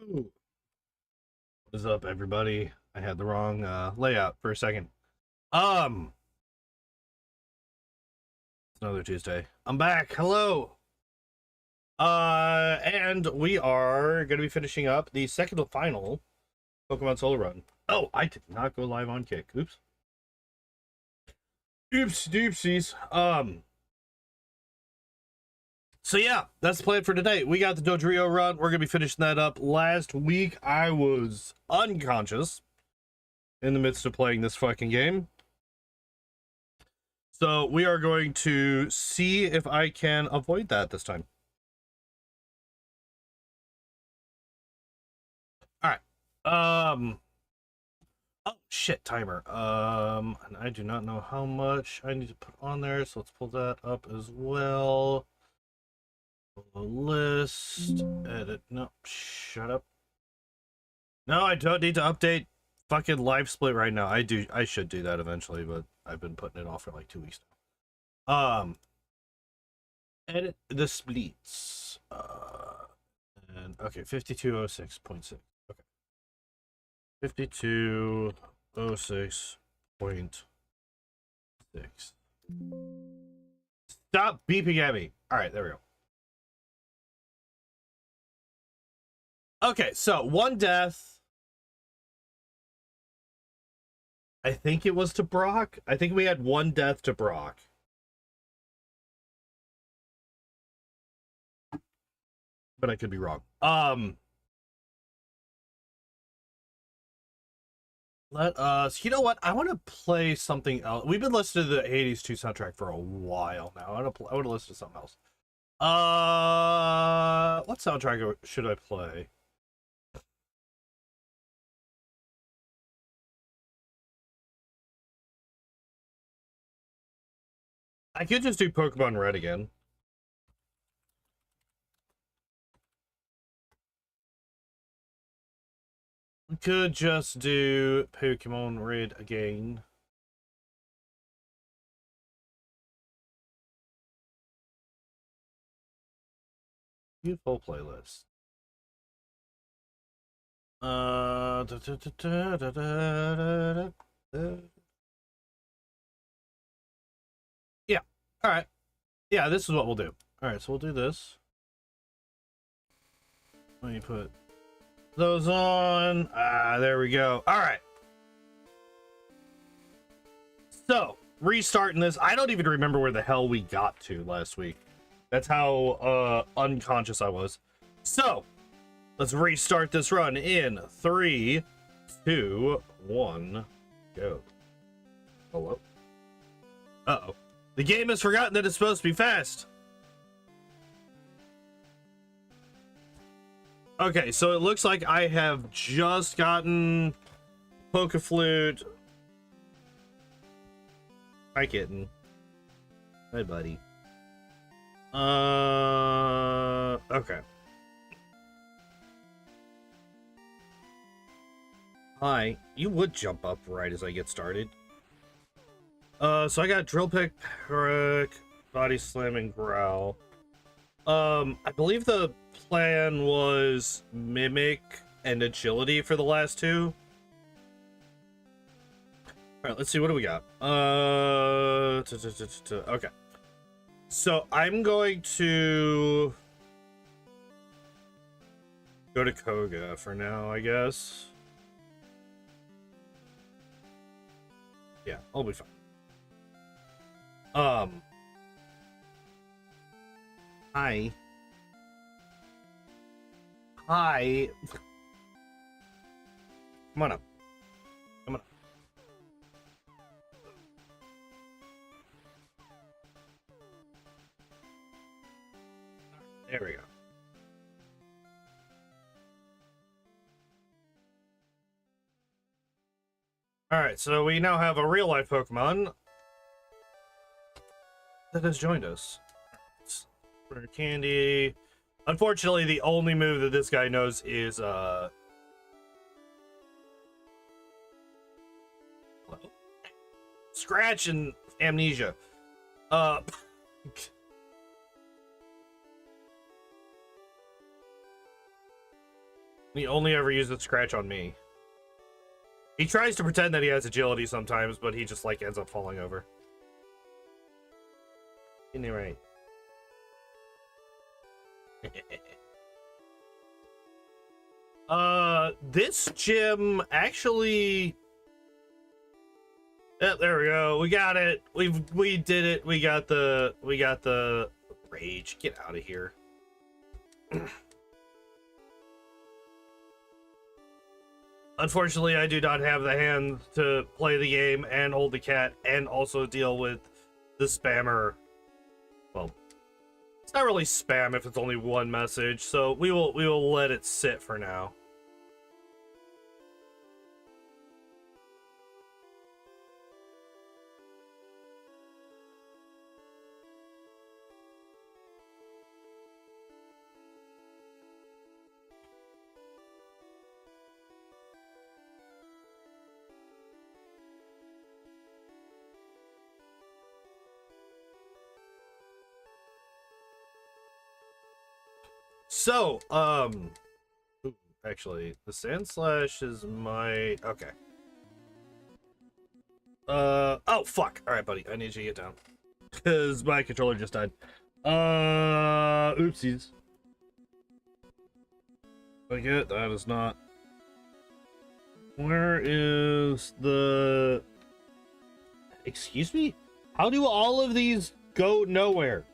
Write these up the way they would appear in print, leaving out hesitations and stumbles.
What is up, everybody? I had the wrong layout for a second. It's another Tuesday. I'm back. Hello. And we are going to be finishing up the second to final Pokemon Solo Run. Oh, I did not go live on Kick. Oops. Oopsies. So yeah, that's the plan for today. We got the Dodrio run. We're going to be finishing that up. Last week, I was unconscious in the midst of playing this fucking game. So we are going to see if I can avoid that this time. All right. Oh shit, timer. And I do not know how much I need to put on there, so let's pull that up as well. List, edit, no, shut up. No, I don't need to update fucking live split right now. I should do that eventually, but I've been putting it off for like 2 weeks now. Edit the splits. And okay, 5206.6. Okay. 5206.6. Stop beeping at me. Alright, there we go. Okay, so one death. I think it was to Brock. I think we had one death to Brock. But I could be wrong. Let us, you know what? I want to play something else. We've been listening to the 80s 2 soundtrack for a while now. I want to listen to something else. What soundtrack should I play? I could just do Pokemon Red again. We could just do Pokemon Red again. Beautiful playlist. Yeah. All right. Yeah, this is what we'll do. All right, so we'll do this. Let me put those on. There we go. All right. So, restarting this. I don't even remember where the hell we got to last week. That's how unconscious I was. So, let's restart this run in 3, 2, 1, go. Hello? Uh-oh. The game has forgotten that it's supposed to be fast. Okay, so it looks like I have just gotten Pokeflute. Hi, kitten. Hi, buddy. Okay. Hi. You would jump up right as I get started. So I got Drill Pick, Prick, Body Slam, and Growl. I believe the plan was Mimic and Agility for the last two. Alright, let's see, what do we got? Okay. So I'm going to go to Koga for now, I guess. Yeah, I'll be fine. Hi. Hi. Come on up. Come on up. There we go. Alright, so we now have a real-life Pokemon that has joined us. Rare Candy. Unfortunately, the only move that this guy knows is, Scratch and Amnesia. He only ever uses Scratch on me. He tries to pretend that he has agility sometimes, but he just, like, ends up falling over. Anyway. This gym actually... Yeah, there we go. We got it. We did it. We got the rage. Get out of here. Unfortunately, I do not have the hand to play the game and hold the cat and also deal with the spammer. Well, it's not really spam if it's only one message, so we will let it sit for now. So, actually, the Sand Slash is my... Okay. Oh, fuck. Alright, buddy. I need you to get down. Because my controller just died. Oopsies. Okay, that is not... Where is the... Excuse me? How do all of these go nowhere?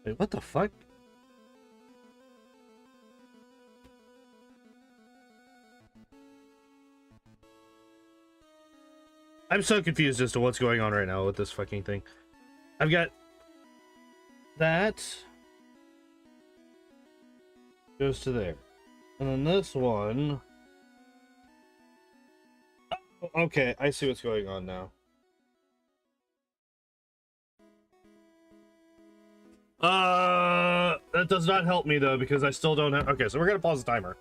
Wait, what the fuck? I'm so confused as to what's going on right now with this fucking thing. I've got that goes to there, and then this one. Oh, okay, I see what's going on now. That does not help me though, because I still don't have... Okay, so we're gonna pause the timer.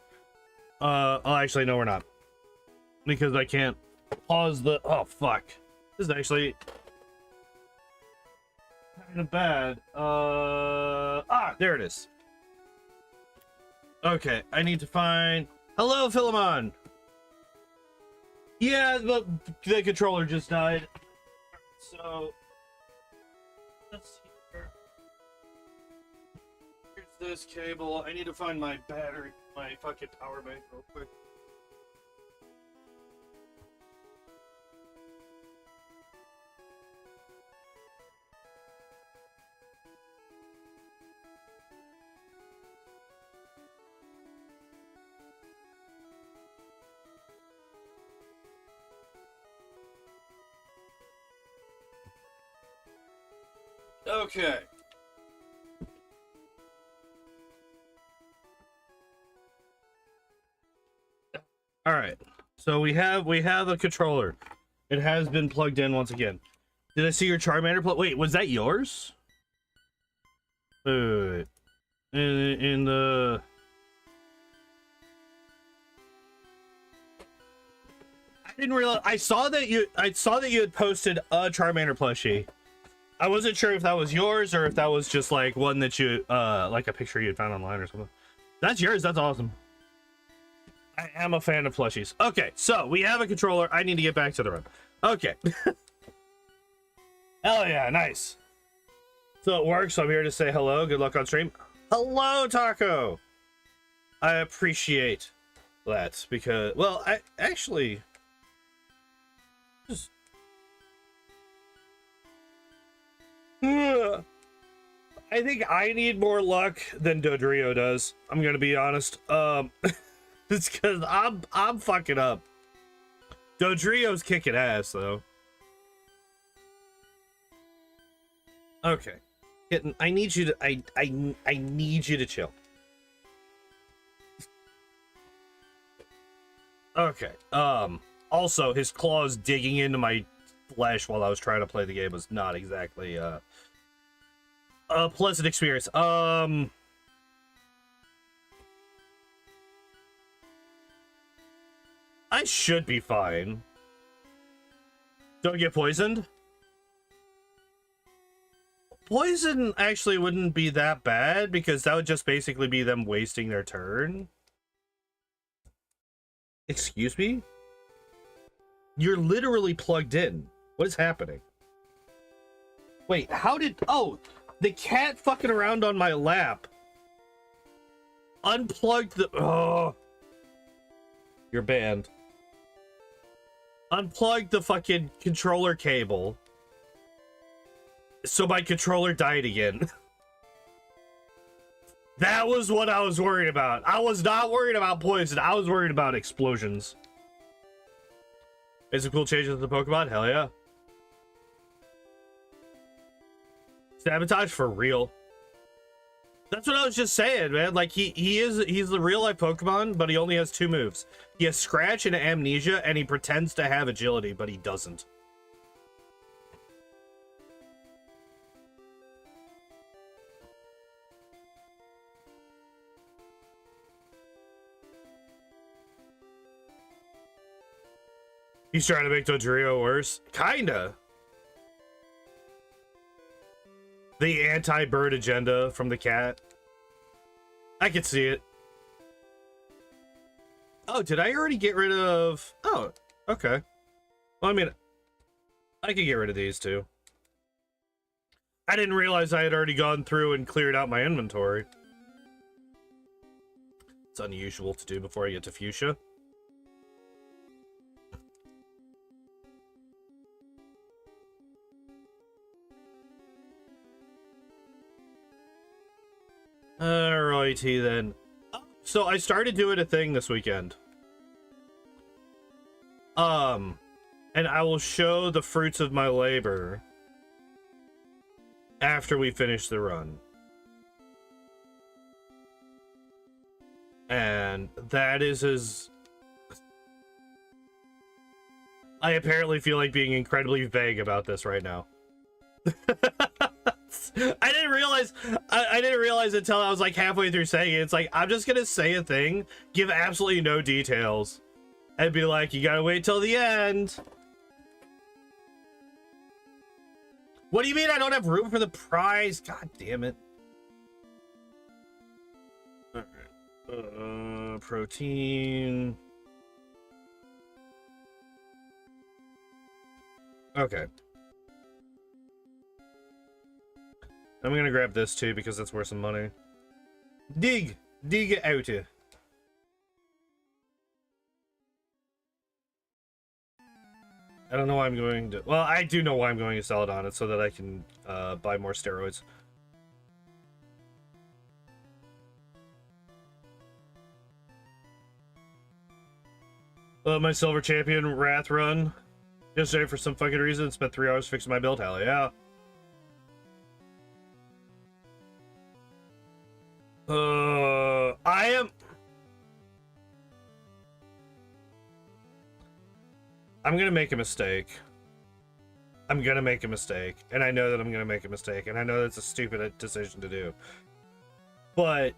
Oh, actually, no, we're not. Because I can't pause the... Oh, fuck. This is actually kind of bad. There it is. Okay, I need to find... Hello, Philemon! Yeah, the controller just died. So... Let's see. This cable. I need to find my battery, my fucking power bank real quick. Okay. All right, so we have a controller. It has been plugged in once again. Did I see your Charmander plug? Wait, was that yours? In the... I didn't realize. I saw that you had posted a Charmander plushie. I wasn't sure if that was yours or if that was just like one that you like a picture you had found online or something. That's yours. That's awesome. I am a fan of plushies. Okay, so we have a controller. I need to get back to the run. Okay. Hell yeah, nice. So it works. So I'm here to say hello. Good luck on stream. Hello, Taco. I appreciate that because, well, I actually just... I think I need more luck than Dodrio does. I'm gonna be honest. It's because I'm fucking up. Dodrio's kicking ass though. Okay, Kitten, I need you to I need you to chill. Okay. Also, his claws digging into my flesh while I was trying to play the game was not exactly a pleasant experience. I should be fine. Don't get poisoned? Poison actually wouldn't be that bad, because that would just basically be them wasting their turn. Excuse me? You're literally plugged in. What is happening? Wait, how did... Oh, the cat fucking around on my lap unplugged the... Oh. You're banned. Unplugged the fucking controller cable. So my controller died again. That was what I was worried about. I was not worried about poison. I was worried about explosions. Is it cool changes to the Pokemon? Hell yeah. Sabotage for real. That's what I was just saying, man. Like he's the real life Pokemon, but he only has 2 moves. He has Scratch and Amnesia, and he pretends to have Agility, but he doesn't. He's trying to make Dodrio worse. Kinda. The anti-bird agenda from the cat. I could see it. Oh, did I already get rid of... Oh, okay. Well, I mean, I could get rid of these too. I didn't realize I had already gone through and cleared out my inventory. It's unusual to do before I get to Fuchsia. Alrighty then. So I started doing a thing this weekend. And I will show the fruits of my labor after we finish the run. And that is as... I apparently feel like being incredibly vague about this right now. I didn't realize until I was like halfway through saying it. It's like, I'm just gonna say a thing, give absolutely no details, and be like, you gotta wait till the end. What do you mean I don't have room for the prize? God damn it. Alright. Protein. Okay. I'm gonna grab this too because it's worth some money. Dig it out here. I don't know why I'm going to... Well, I do know why I'm going to sell it on it, so that I can buy more steroids. My Silver Champion Wrath run. Yesterday, for some fucking reason, spent 3 hours fixing my build. Hell yeah. I'm gonna make a mistake. I'm gonna make a mistake. And I know that I'm gonna make a mistake. And I know that's a stupid decision to do. But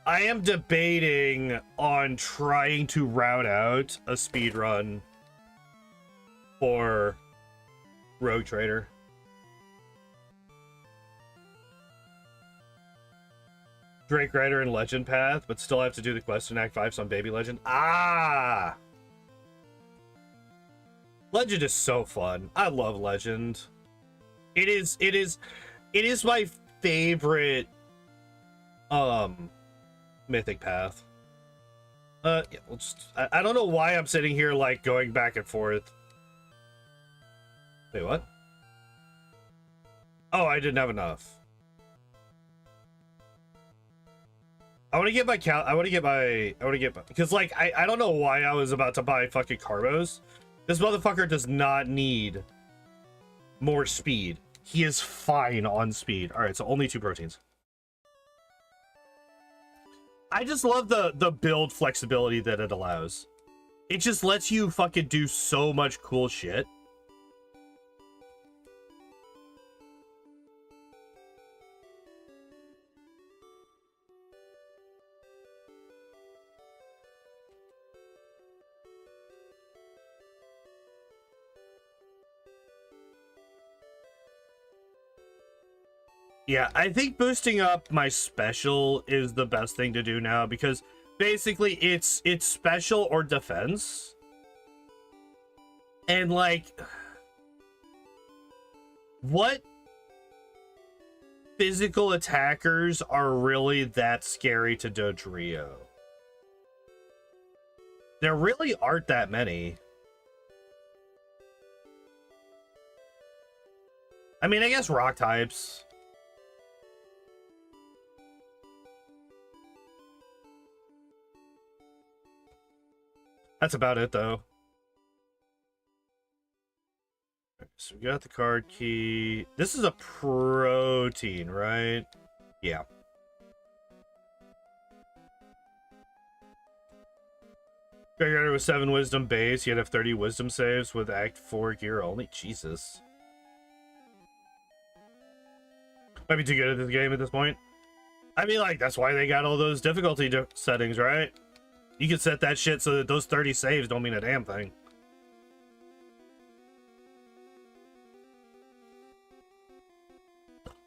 I am debating on trying to route out a speed run for Rogue Trader. Drake Rider and Legend Path, but still have to do the quest in Act 5, so I'm Baby Legend. Ah! Legend is so fun. I love Legend. It is my favorite mythic path. Yeah, we'll just I don't know why I'm sitting here like going back and forth. Wait, what? Oh, I didn't have enough. I want to get my because like I don't know why I was about to buy fucking Carbos. This motherfucker does not need more speed. He is fine on speed. All right, so only 2 proteins. I just love the build flexibility that it allows. It just lets you fucking do so much cool shit. Yeah, I think boosting up my special is the best thing to do now, because basically it's special or defense. And like, what physical attackers are really that scary to Dodrio? There really aren't that many. I mean, I guess rock types. That's about it, though. So we got the card key. This is a protein, right? Yeah. Graveyard with 7 wisdom base. You'd have 30 wisdom saves with Act 4 gear only. Jesus. Might be too good at this game at this point. I mean, like, that's why they got all those difficulty settings, right? You can set that shit so that those 30 saves don't mean a damn thing.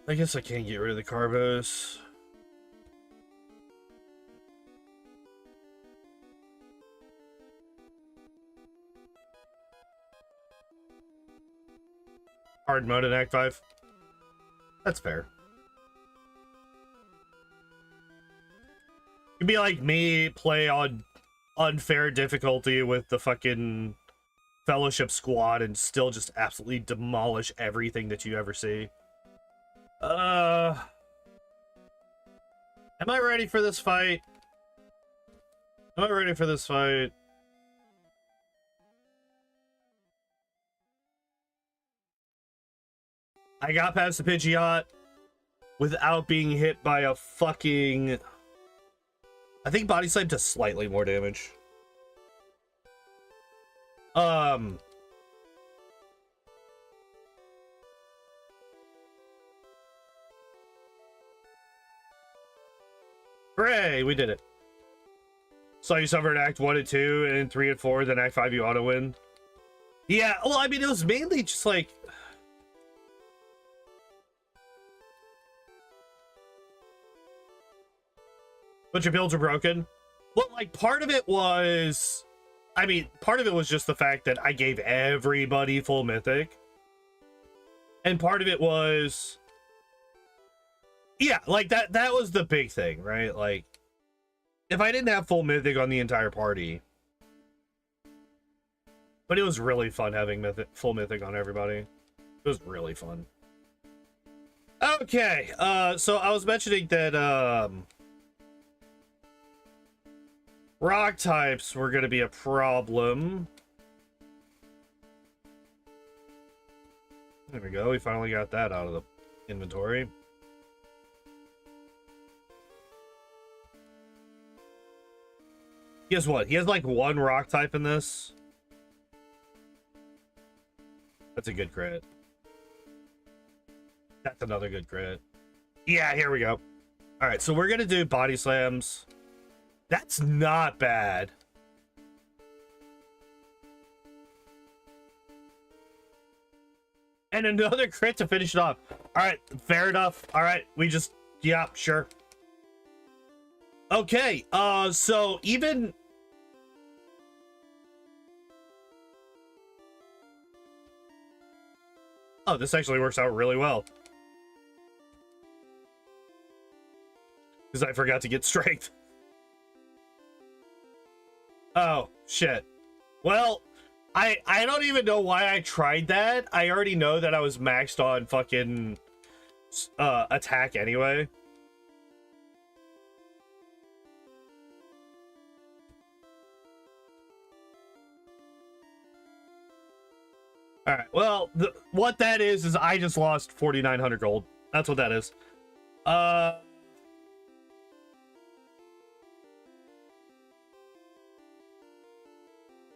I guess I can't get rid of the Carbos. Hard mode in Act 5. That's fair. It'd be like me play on unfair difficulty with the fucking Fellowship Squad and still just absolutely demolish everything that you ever see. Am I ready for this fight? Am I ready for this fight? I got past the Pidgeot without being hit by a fucking... I think Body Slam does slightly more damage. Hooray, we did it. So you suffered Act 1 and 2, and 3 and 4, then Act 5 you auto-win. Yeah, well, I mean, it was mainly just like... But your builds are broken. Well, like, part of it was... I mean, part of it was just the fact that I gave everybody full mythic. And part of it was... Yeah, like, that was the big thing, right? Like, if I didn't have full mythic on the entire party... But it was really fun having full mythic on everybody. It was really fun. Okay, so I was mentioning that, rock types were going to be a problem. There we go. We finally got that out of the inventory. Guess what? He has like 1 rock type in this. That's a good crit. That's another good crit. Yeah, here we go. All right, so we're going to do body slams. That's not bad. And another crit to finish it off. All right, fair enough. All right, we just, yeah, sure. Okay, so even... Oh, this actually works out really well. Because I forgot to get strength. Oh, shit. Well, I don't even know why I tried that. I already know that I was maxed on fucking attack anyway. All right, well, what that is I just lost 4,900 gold. That's what that is.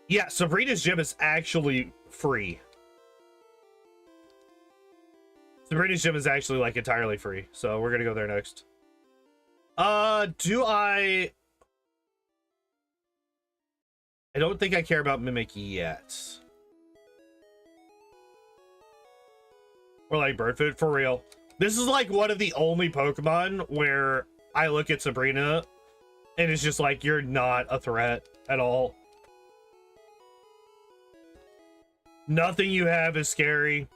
Yeah, Sabrina's gym is actually free. Sabrina's gym is actually, like, entirely free. So we're gonna go there next. Do I don't think I care about Mimic yet. Or, like, bird food, for real. This is like one of the only Pokemon where I look at Sabrina and it's just like, you're not a threat at all. Nothing you have is scary.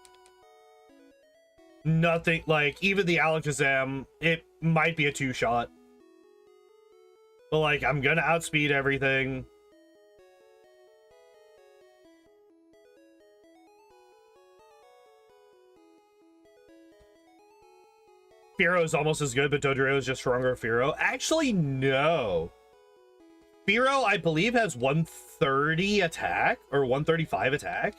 Nothing, like, even the Alakazam, it might be a 2-shot. But, like, I'm gonna outspeed everything. Fearow is almost as good, but Dodrio is just stronger. Fearow. Actually, no. Fearow, I believe, has 130 attack or 135 attack.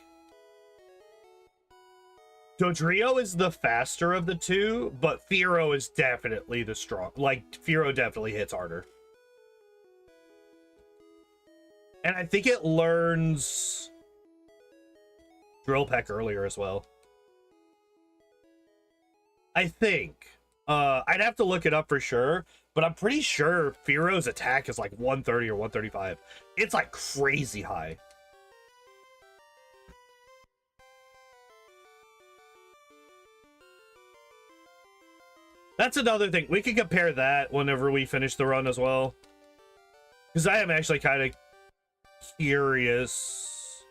Dodrio is the faster of the two, but Fearow is definitely the strong. Like, Fearow definitely hits harder. And I think it learns Drill Peck earlier as well. I think. I'd have to look it up for sure, but I'm pretty sure Fearow's attack is like 130 or 135. It's like crazy high. That's another thing. We could compare that whenever we finish the run as well. Because I am actually kind of curious.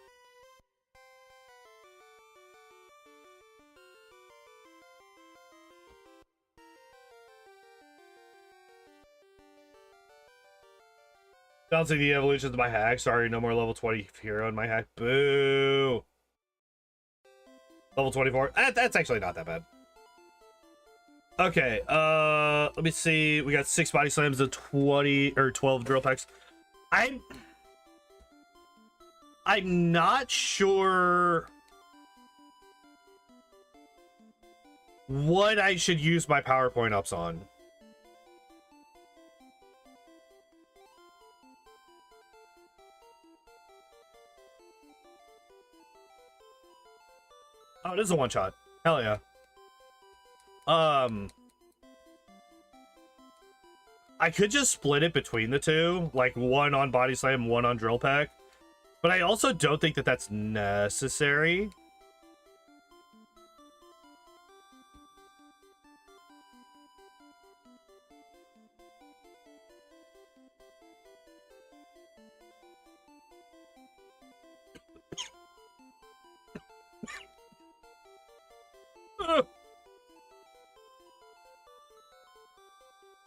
Bouncing the evolutions of my hack. Sorry, no more level 20 hero in my hack. Boo. Level 24. That's actually not that bad. Okay, let me see. We got 6 body slams and 20 or 12 drill packs. I'm not sure what I should use my PowerPoint ups on. Oh, it is a one-shot. Hell yeah. I could just split it between the two, like one on Body Slam, one on Drill Peck. But I also don't think that that's necessary.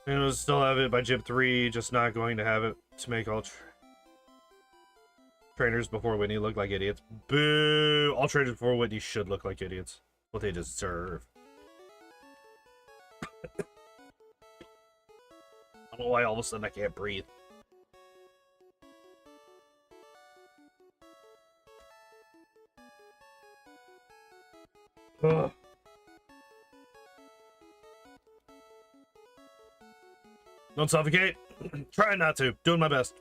And we'll still have it by Gym 3, just not going to have it to make all trainers before Whitney look like idiots. Boo! All trainers before Whitney should look like idiots. What they deserve. I don't know why all of a sudden I can't breathe. Ugh. Don't suffocate. Trying not to. Doing my best.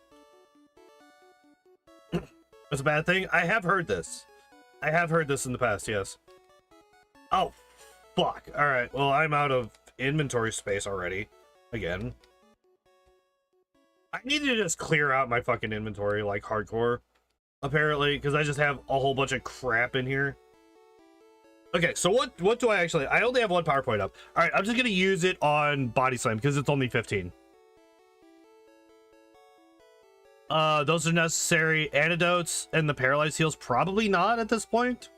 That's a bad thing. I have heard this. I have heard this in the past, yes. Oh, fuck. Alright, well, I'm out of inventory space already. Again. I need to just clear out my fucking inventory, like, hardcore. Apparently, because I just have a whole bunch of crap in here. Okay, so what do I actually... I only have one PowerPoint up. Alright, I'm just going to use it on Body Slam, because it's only 15. Those are necessary antidotes, and the paralyzed heals probably not at this point.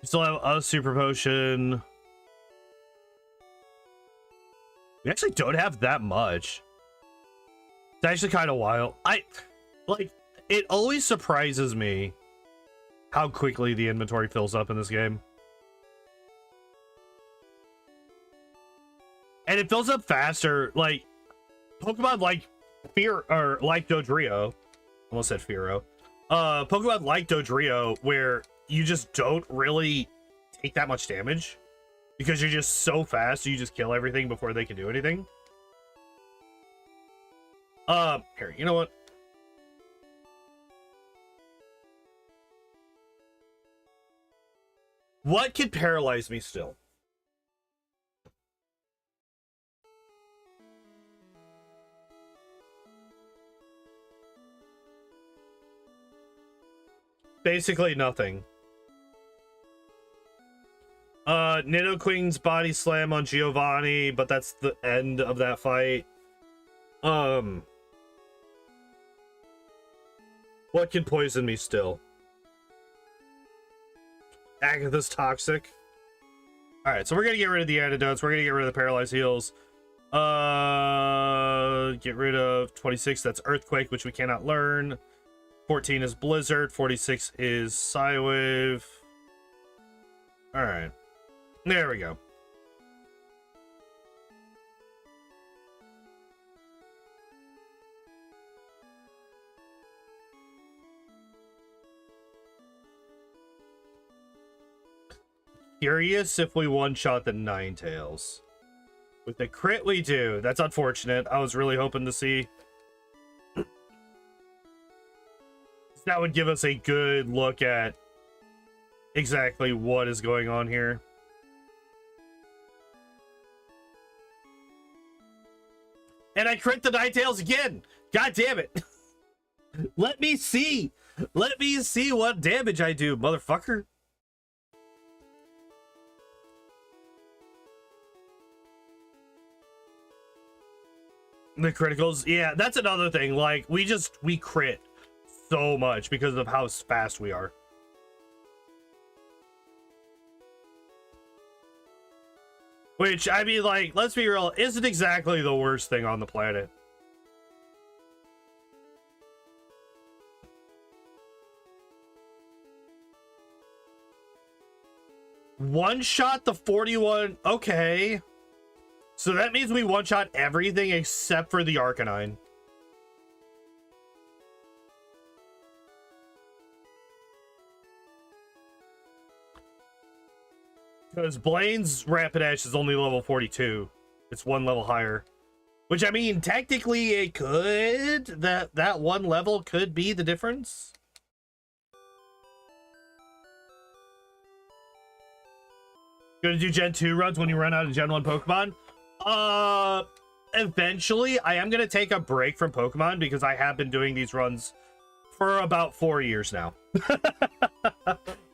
You still have a super potion. We actually don't have that much. It's actually kind of wild. It always surprises me how quickly the inventory fills up in this game. And it fills up faster, like Pokemon like Dodrio, almost said Fearow. Pokemon like Dodrio, where you just don't really take that much damage because you're just so fast, you just kill everything before they can do anything. Here, you know what? What could paralyze me still? Basically nothing. Nidoqueen's body slam on Giovanni, but that's the end of that fight. What can poison me still? Agatha's toxic. Alright, so we're gonna get rid of the antidotes. We're gonna get rid of the paralyzed heals. Get rid of 26. That's Earthquake, which we cannot learn. 14 is Blizzard. 46 is Psywave. Alright. There we go. Curious if we one-shot the Ninetales. With the crit we do. That's unfortunate. I was really hoping to see. That would give us a good look at exactly what is going on here. And I crit the Ninetales again. God damn it. Let me see. Let me see what damage I do, motherfucker. The criticals, yeah, that's another thing. Like, we crit so much because of how fast we are. Which, I mean, like, let's be real, isn't exactly the worst thing on the planet. One shot the 41, okay. So that means we one-shot everything except for the Arcanine. Because Blaine's Rapidash is only level 42. It's one level higher. Which, I mean, technically it could. That one level could be the difference. Gonna do Gen 2 runs when you run out of Gen 1 Pokemon? Eventually, I am gonna take a break from Pokemon because I have been doing these runs for about 4 years now.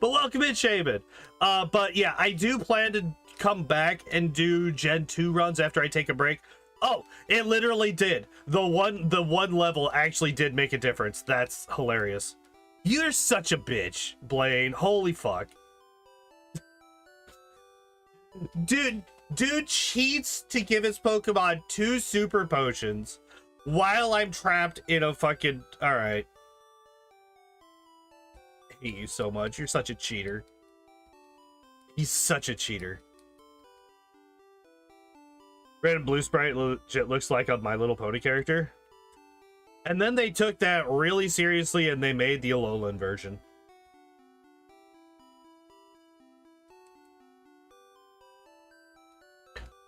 But welcome in, Shaman. But yeah, I do plan to come back and do Gen 2 runs after I take a break. Oh, it literally did. The one level actually did make a difference. That's hilarious. You're such a bitch, Blaine. Holy fuck. Dude cheats to give his Pokemon 2 super potions while I'm trapped in a fucking... Alright. I hate you so much. You're such a cheater. He's such a cheater. Red and Blue Sprite legit looks like a My Little Pony character. And then they took that really seriously and they made the Alolan version.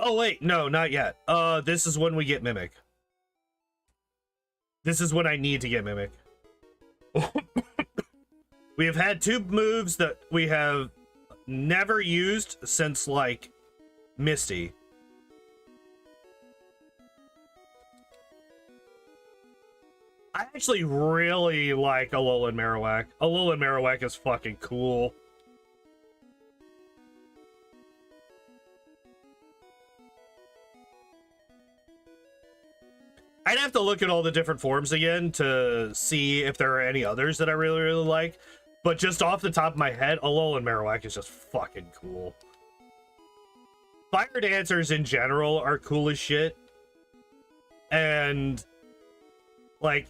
Oh wait, no, not yet. This is when we get Mimic. This is when I need to get Mimic. We have had 2 moves that we have never used since, like, Misty. I actually really like Alolan Marowak. Alolan Marowak is fucking cool. I'd have to look at all the different forms again to see if there are any others that I really, really like. But just off the top of my head, Alolan Marowak is just fucking cool. Fire Dancers in general are cool as shit. And, like,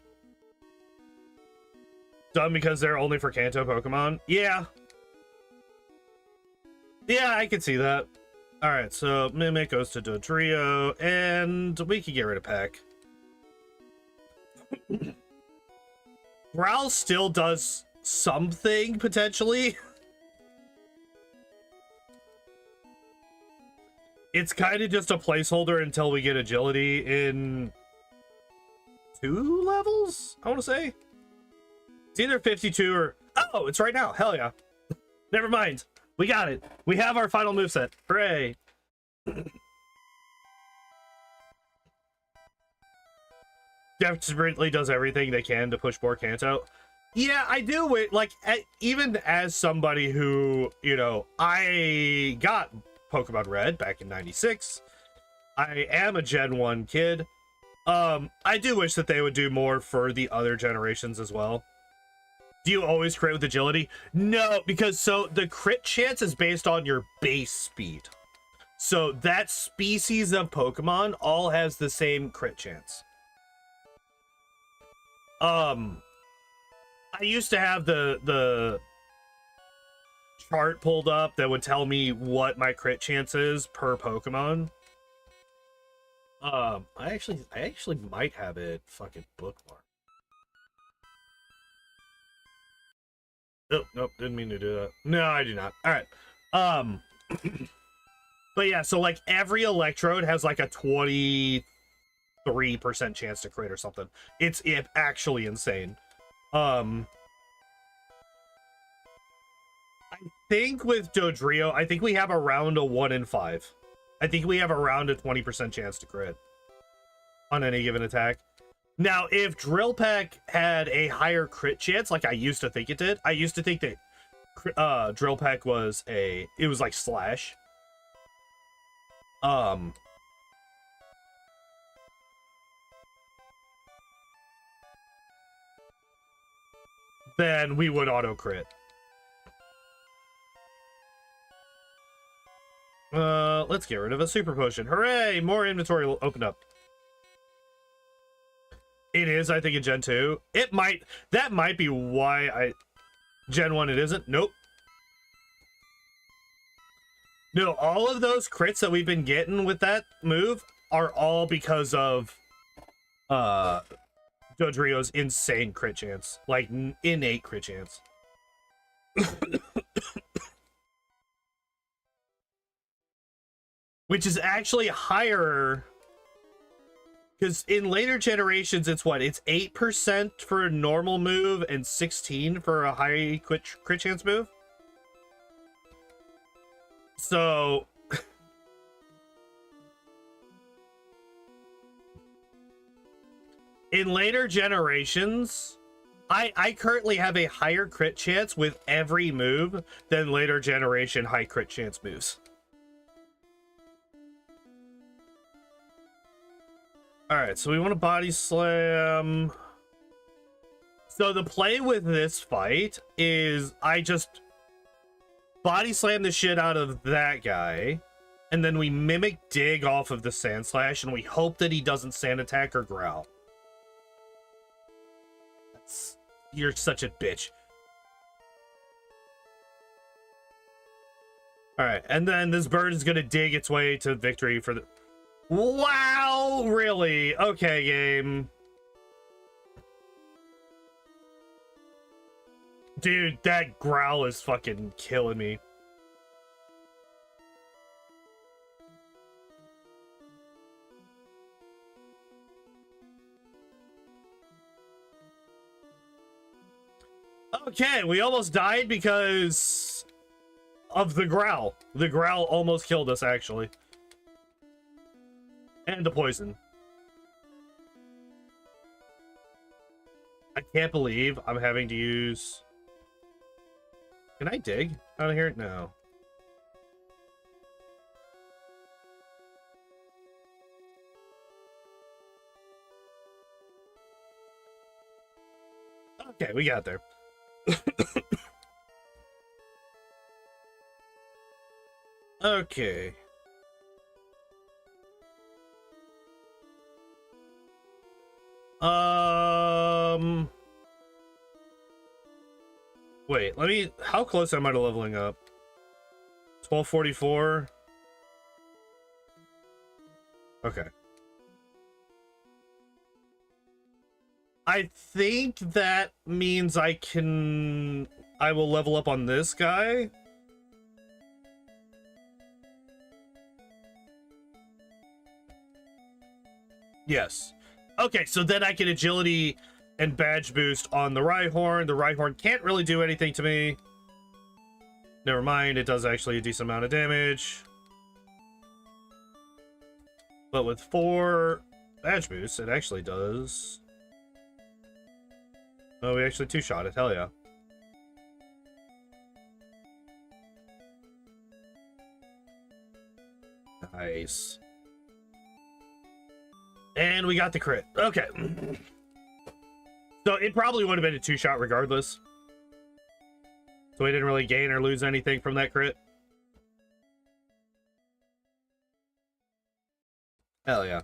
done because they're only for Kanto Pokemon? Yeah. Yeah, I can see that. Alright, so Mimic goes to Dodrio, and we can get rid of Peck. Growl still does something, potentially. It's kind of just a placeholder until we get agility in 2 levels, I want to say. It's either 52 or... Oh, it's right now. Hell yeah. Never mind. We got it. We have our final moveset. Hooray. Desperately does everything they can to push more Kanto. Yeah, I do. Like, even as somebody who, you know, I got Pokemon Red back in 96. I am a Gen 1 kid. I do wish that they would do more for the other generations as well. Do you always crit with agility? No, because so the crit chance is based on your base speed. So that species of Pokemon all has the same crit chance. I used to have the chart pulled up that would tell me what my crit chance is per Pokemon. I actually might have it fucking bookmarked. Oh, nope, didn't mean to do that. No, I do not. All right. But yeah, so like every Electrode has like a 23% chance to crit or something. It's actually insane. I think with Dodrio, I think we have around a 1 in 5. I think we have around a 20% chance to crit on any given attack. Now, if Drill Peck had a higher crit chance, like I used to think it did, I used to think that Drill Peck was it was like Slash. Then we would auto crit. Let's get rid of a super potion. Hooray! More inventory will open up. It is, I think, in Gen 2. That might be why Gen 1 it isn't. Nope. No, all of those crits that we've been getting with that move are all because of Dodrio's insane crit chance. Like, innate crit chance. Which is actually higher, because in later generations, it's what? It's 8% for a normal move and 16 for a high crit chance move. So in later generations, I currently have a higher crit chance with every move than later generation high crit chance moves. All right, so we want to body slam. So the play with this fight is I just body slam the shit out of that guy, and then we mimic dig off of the Sand Slash, and we hope that he doesn't Sand Attack or Growl. You're such a bitch. All right, and then this bird is gonna dig its way to victory for the... Wow, really? Okay, game. Dude, that growl is fucking killing me. Okay, we almost died because of the growl. The growl almost killed us, actually. And the poison. I can't believe I'm having to use... Can I dig out of here? No. Okay, we got there. Okay. Wait, let me... How close am I to leveling up? 1244. Okay. I think that means I will level up on this guy. Yes. Okay, so then I can agility and badge boost on the Rhyhorn. The Rhyhorn can't really do anything to me. Never mind, it does actually a decent amount of damage. But with 4 badge boosts, it actually does... Oh, we actually two-shot it, hell yeah. Nice. And we got the crit. Okay. So it probably would have been a 2-shot regardless. So we didn't really gain or lose anything from that crit. Hell yeah.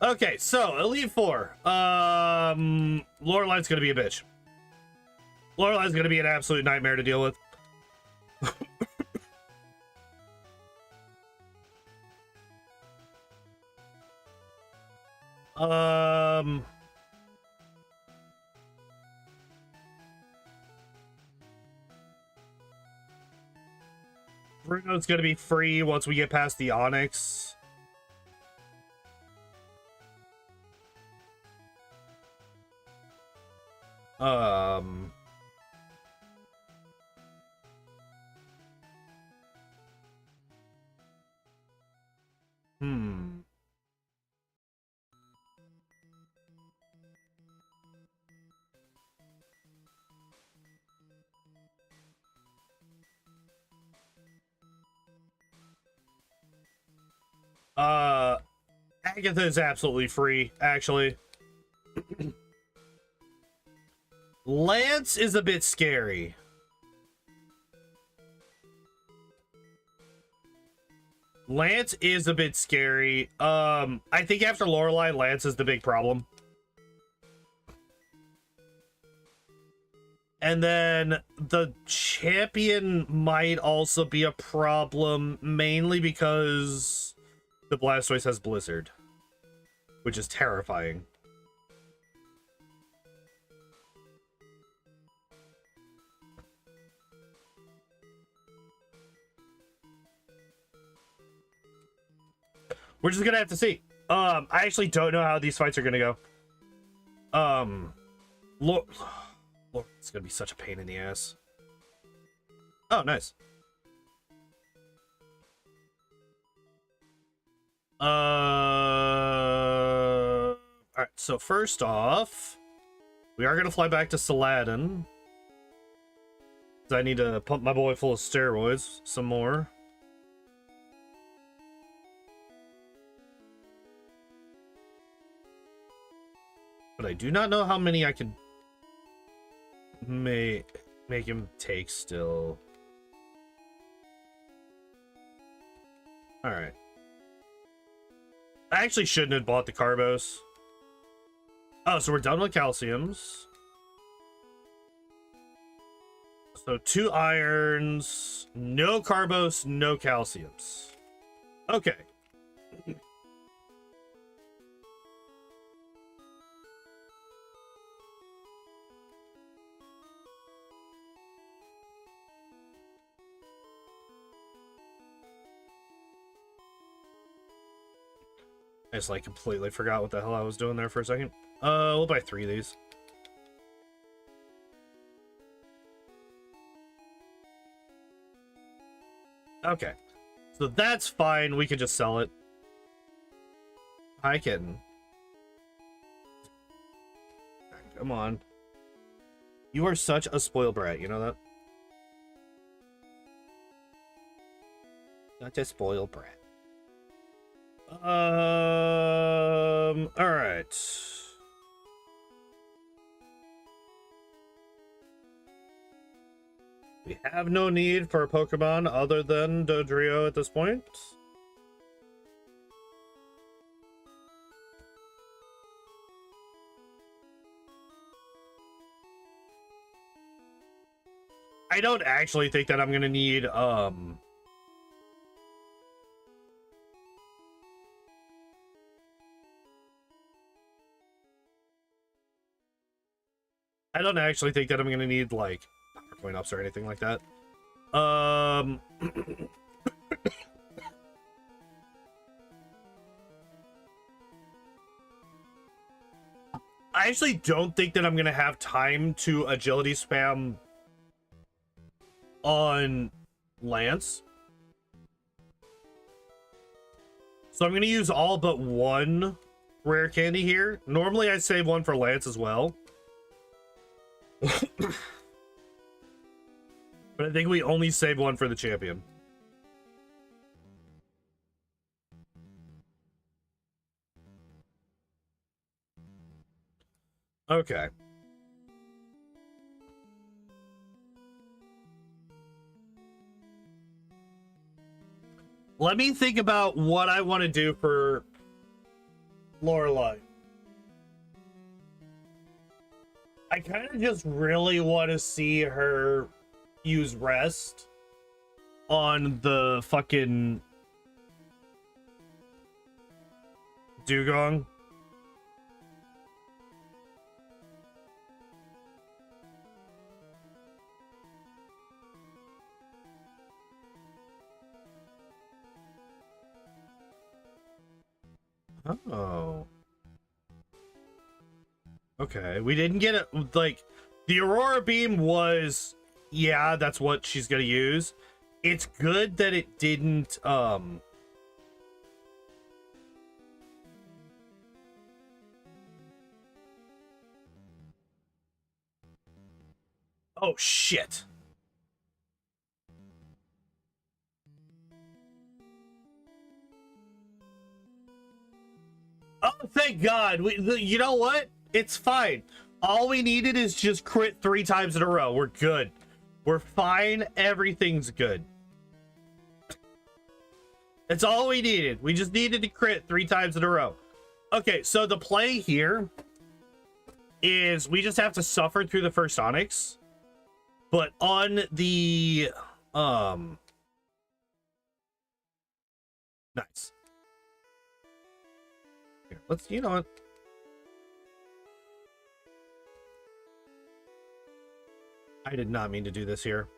Okay, so Elite Four. Lorelai's gonna be a bitch. Lorelai's gonna be an absolute nightmare to deal with. Bruno's gonna be free once we get past the Onyx. Agatha is absolutely free, actually. Lance is a bit scary. Lance is a bit scary. I think after Lorelai, Lance is the big problem. And then the champion might also be a problem, mainly because the Blastoise has Blizzard, which is terrifying. We're just gonna have to see. I actually don't know how these fights are gonna go. Lord, it's gonna be such a pain in the ass. Oh, nice. All right. So first off, we are gonna fly back to Saladin. I need to pump my boy full of steroids some more. But I do not know how many I could make him take still. All right. I actually shouldn't have bought the Carbos. Oh, so we're done with calciums. So 2 irons, no Carbos, no calciums. Okay. I just like completely forgot what the hell I was doing there for a second. We'll buy 3 of these. Okay. So that's fine. We could just sell it. Hi, kitten. Come on. You are such a spoiled brat, you know that? Such a spoiled brat. All right. We have no need for a Pokemon other than Dodrio at this point. I don't actually think that I'm gonna need I don't actually think that I'm gonna need like power coin ups or anything like that. I actually don't think that I'm gonna have time to agility spam on Lance. So I'm gonna use all but 1 rare candy here. Normally I save 1 for Lance as well. But I think we only save 1 for the champion. Okay. Let me think about what I want to do for Lorelei. I kind of just really want to see her use rest on the fucking Dugong. Oh. Okay, we didn't get it. Like, the Aurora Beam was, yeah, that's what she's gonna use. It's good that it didn't, oh, shit. Oh, thank God. You know what? It's fine. All we needed is just crit 3 times in a row. We're good. We're fine. Everything's good. That's all we needed. We just needed to crit 3 times in a row. Okay, so the play here is we just have to suffer through the first Onyx. But on the... Nice. Here, let's, you know what? I did not mean to do this here.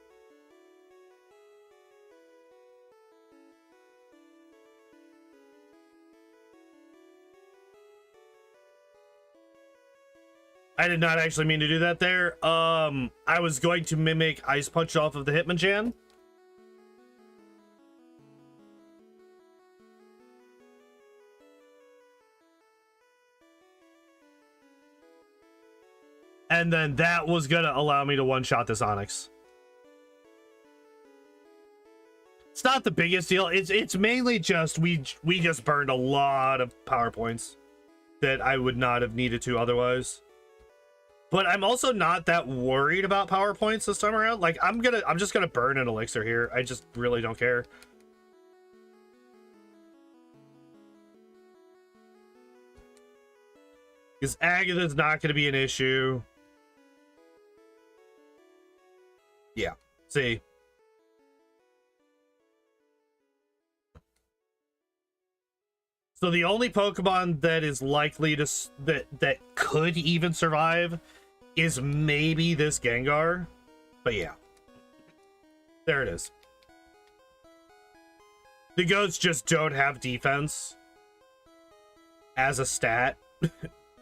I did not actually mean to do that there. I was going to mimic Ice Punch off of the Hitmonchan. And then that was gonna allow me to one-shot this Onyx. It's not the biggest deal. It's mainly just we just burned a lot of power points that I would not have needed to otherwise. But I'm also not that worried about power points this time around. Like, I'm just gonna burn an elixir here. I just really don't care. Because Agatha's not gonna be an issue. Yeah, see. So the only Pokemon that is likely to that could even survive is maybe this Gengar. But yeah. There it is. The goats just don't have defense as a stat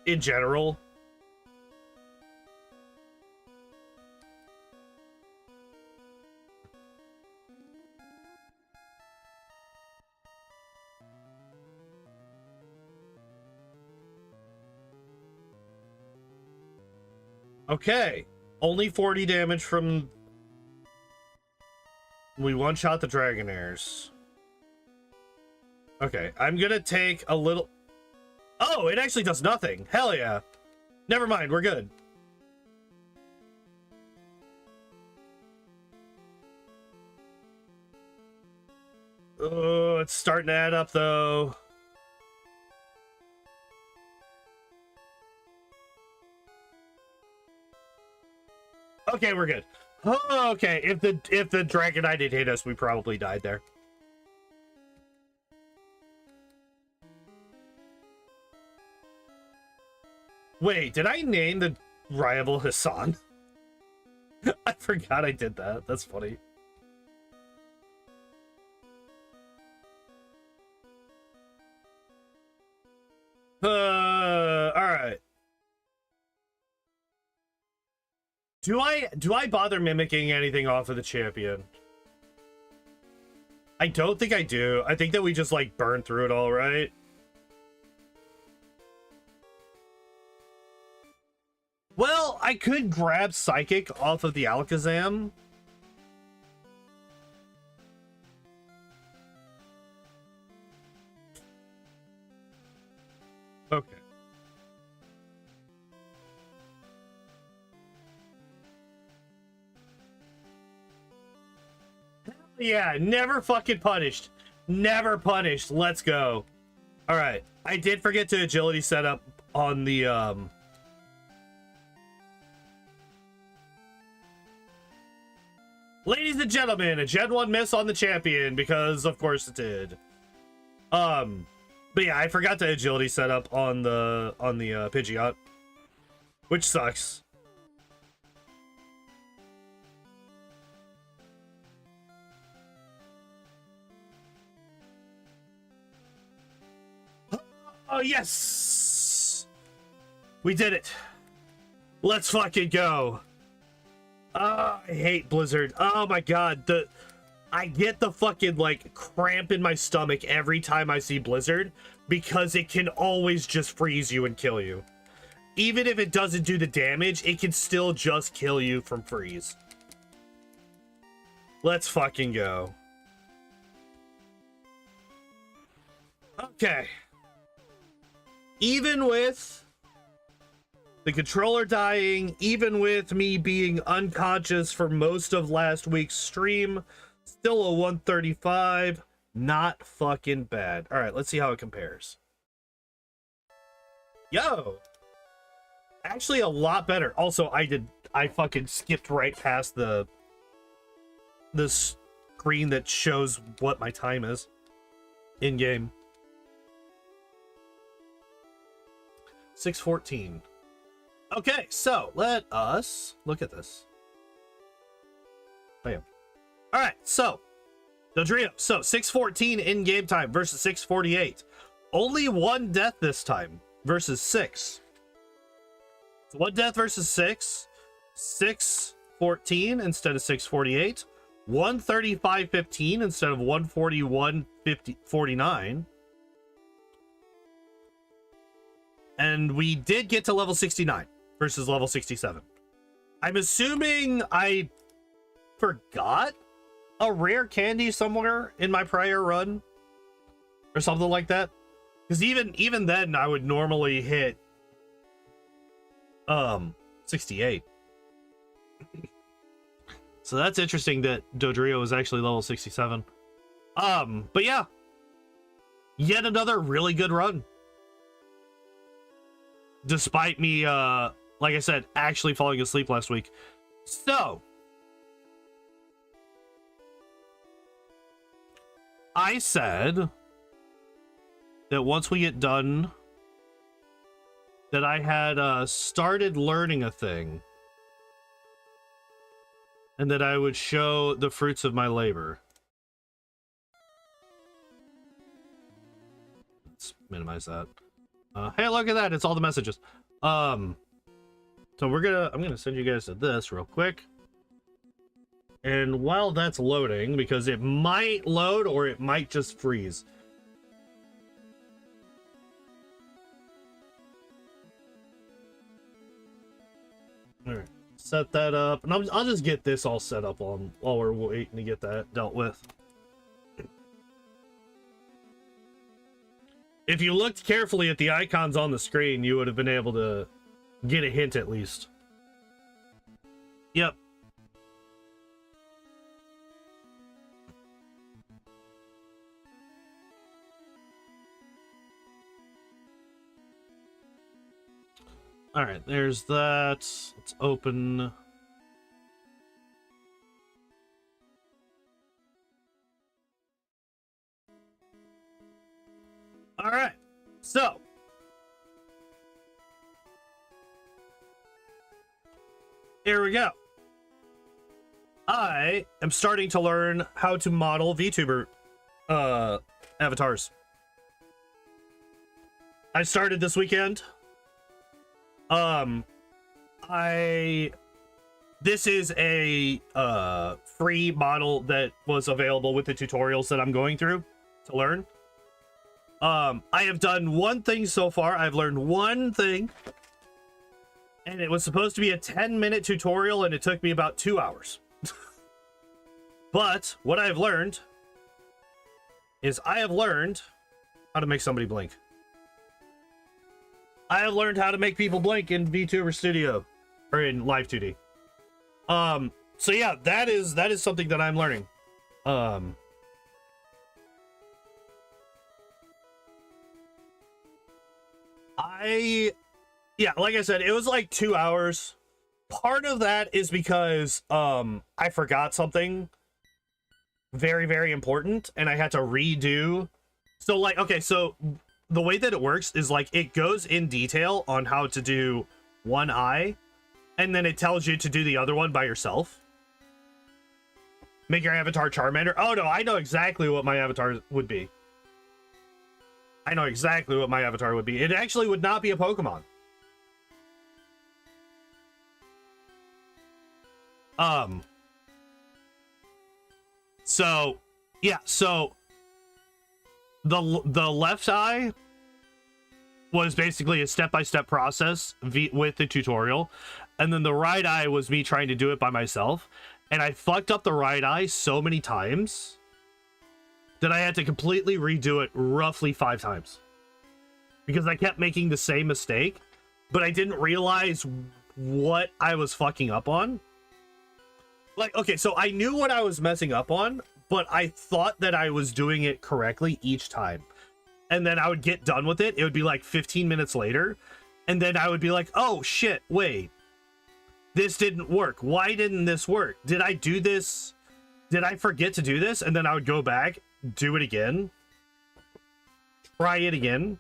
in general. Okay, only 40 damage from... We one-shot the Dragonairs. Okay, I'm gonna take a little... Oh, it actually does nothing. Hell yeah. Never mind, we're good. Oh, it's starting to add up, though. Okay, we're good. Oh, okay, if the Dragonite did hit us, we probably died there. Wait, did I name the rival Hassan? I forgot I did that. That's funny. All right. Do I bother mimicking anything off of the champion? I don't think I do. I think that we just like burn through it all, right? Well, I could grab Psychic off of the Alakazam. Okay. yeah, never fucking punished. Never punished. Let's go. All right. I did forget to agility setup on the Ladies and gentlemen, a Gen 1 miss on the champion because of course it did. But yeah, I forgot to agility setup on the Pidgeot, which sucks. Oh, yes! We did it. Let's fucking go. I hate Blizzard. Oh my god. I get the fucking, like, cramp in my stomach every time I see Blizzard because it can always just freeze you and kill you. Even if it doesn't do the damage, it can still just kill you from freeze. Let's fucking go. Okay. Even with the controller dying, even with me being unconscious for most of last week's stream, still a 135. Not fucking bad. All right, let's see how it compares. Yo! Actually, a lot better. Also, I fucking skipped right past the screen that shows what my time is in game. 6:14. Okay, so let us look at this. Bam. All right, so Dodrio. So 6:14 in game time versus 6:48. Only one death this time versus 6. So one death versus 6. 6:14 instead of 6:48. 135.15 instead of 141.49. And we did get to level 69 versus level 67. I'm assuming I forgot a rare candy somewhere in my prior run or something like that. Because even then I would normally hit 68. So that's interesting that Dodrio is actually level 67. But yeah. Yet another really good run. Despite me, like I said, actually falling asleep last week. So, I said that once we get done, that I had started learning a thing. And that I would show the fruits of my labor. Let's minimize that. Hey, look at that. It's all the messages. So I'm gonna send you guys to this real quick. And while that's loading, because it might load or it might just freeze. All right, set that up, and I'll just get this all set up while we're waiting to get that dealt with. If you looked carefully at the icons on the screen, you would have been able to get a hint at least. Yep. All right, there's that. Let's open. All right, so here we go. I am starting to learn how to model VTuber avatars. I started this weekend. This is a free model that was available with the tutorials that I'm going through to learn. I have done one thing so far. I've learned one thing, and it was supposed to be a 10-minute tutorial, and it took me about 2 hours. But what I've learned is I have learned how to make somebody blink. I have learned how to make people blink in VTuber Studio or in Live 2D. So yeah, that is something that I'm learning. Um, yeah, like I said, it was like 2 hours. Part of that is because I forgot something very, very important, and I had to redo. So like, okay, so the way that it works is like it goes in detail on how to do one eye, and then it tells you to do the other one by yourself. Make your avatar Charmander. Oh no, I know exactly what my avatar would be. I know exactly what my avatar would be. It actually would not be a Pokemon. So yeah, so the left eye was basically a step-by-step process with the tutorial, and then the right eye was me trying to do it by myself, and I fucked up the right eye so many times that I had to completely redo it roughly 5 times because I kept making the same mistake, but I didn't realize what I was fucking up on. Like, okay, so I knew what I was messing up on, but I thought that I was doing it correctly each time. And then I would get done with it. It would be like 15 minutes later. And then I would be like, oh shit, wait. This didn't work. Why didn't this work? Did I do this? Did I forget to do this? And then I would go back, do it again, try it again,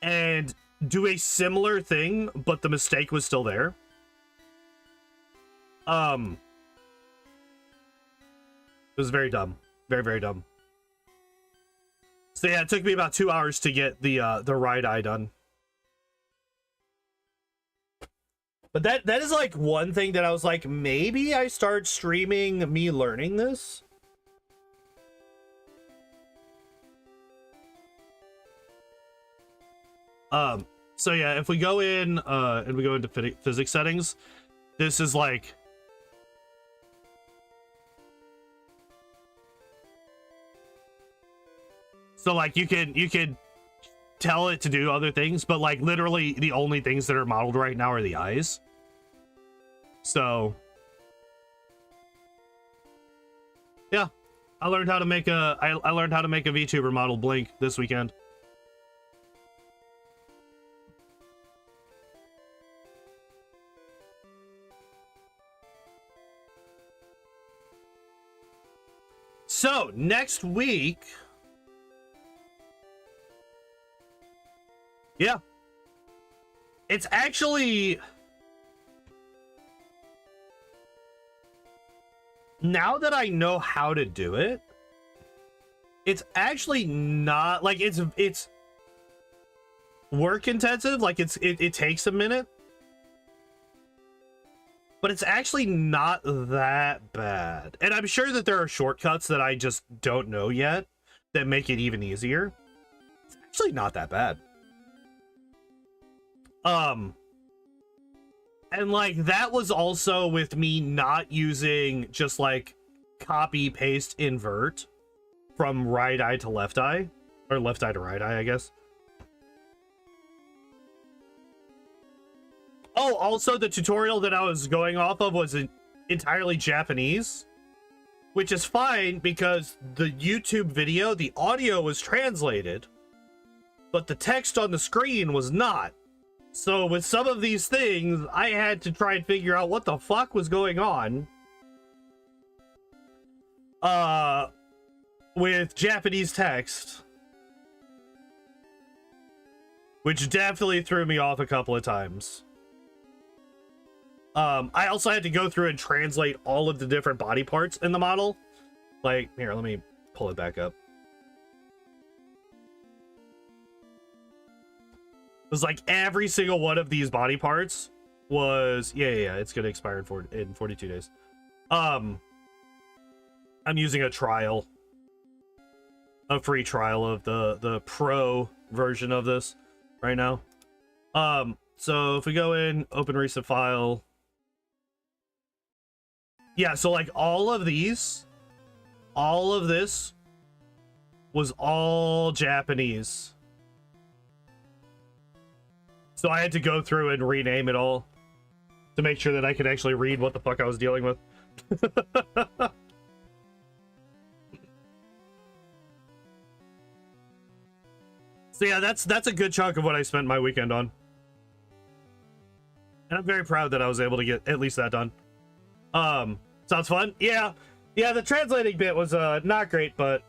and do a similar thing, but the mistake was still there. It was very dumb. Very, very dumb. So yeah, it took me about 2 hours to get the right eye done. But that is like one thing that I was like, maybe I start streaming me learning this. So yeah, if we go in and we go into physics settings, this is like, so like you could tell it to do other things, but like literally the only things that are modeled right now are the eyes. So yeah, I learned how to make I learned how to make a VTuber model Blink this weekend. So next week, yeah, it's actually, now that I know how to do it, it's actually not like it's work intensive. Like it takes a minute, but it's actually not that bad. And I'm sure that there are shortcuts that I just don't know yet that make it even easier. It's actually not that bad. And like that was also with me not using just like copy paste invert from right eye to left eye, or left eye to right eye, I guess. Oh, also the tutorial that I was going off of was entirely Japanese, which is fine because the YouTube video, the audio was translated, but the text on the screen was not. So with some of these things, I had to try and figure out what the fuck was going on. With Japanese text. Which definitely threw me off a couple of times. I also had to go through and translate all of the different body parts in the model. Like, here, let me pull it back up. It was like every single one of these body parts was, yeah, it's gonna expire in 42 days. I'm using a free trial of the pro version of this right now. So if we go in, open recent file. Yeah, so like all of this was all Japanese. So I had to go through and rename it all to make sure that I could actually read what the fuck I was dealing with. So yeah, that's a good chunk of what I spent my weekend on. And I'm very proud that I was able to get at least that done. Sounds fun? Yeah. Yeah, the translating bit was not great, but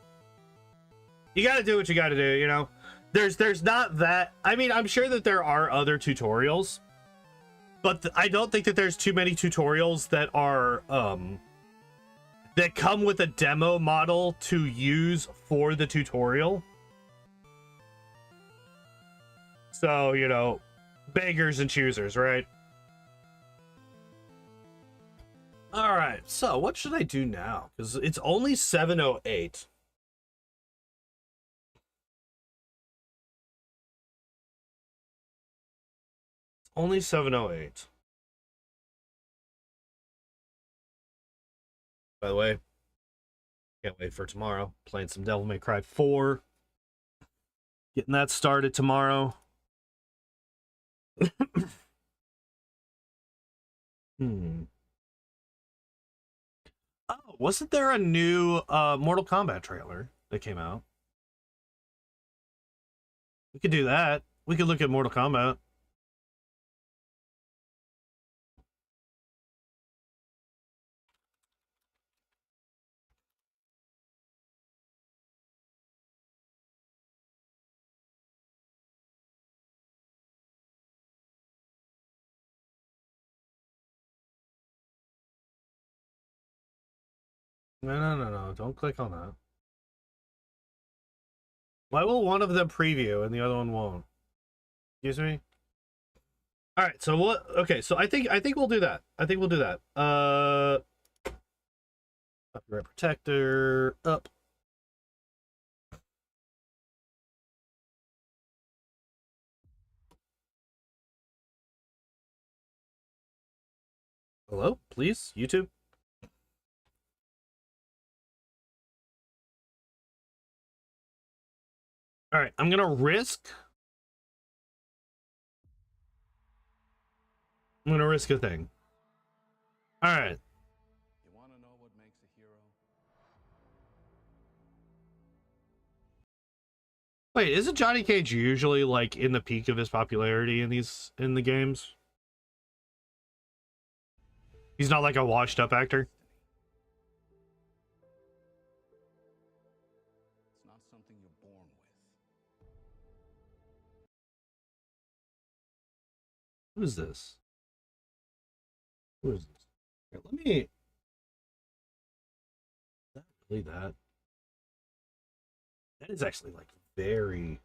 you gotta do what you gotta do, you know? There's not that... I mean, I'm sure that there are other tutorials, but I don't think that there's too many tutorials that are, that come with a demo model to use for the tutorial. So, you know, beggars and choosers, right? All right, so what should I do now? Because it's only 7:08. It's only 7:08. By the way, can't wait for tomorrow. Playing some Devil May Cry 4. Getting that started tomorrow. Oh, wasn't there a new Mortal Kombat trailer that came out? We could do that. We could look at Mortal Kombat. No. Don't click on that. Why will one of them preview and the other one won't? Excuse me? All right, so what? Okay, so I think we'll do that. I think we'll do that. Copyright protector up. Hello, please, YouTube. All right, I'm gonna risk. I'm gonna risk a thing. All right. You want to know what makes a hero? Wait, isn't Johnny Cage usually like in the peak of his popularity in the games? He's not like a washed up actor. It's not something you're born with. Who is this? Who is this? Here, let me. Is that really that? That is actually like very.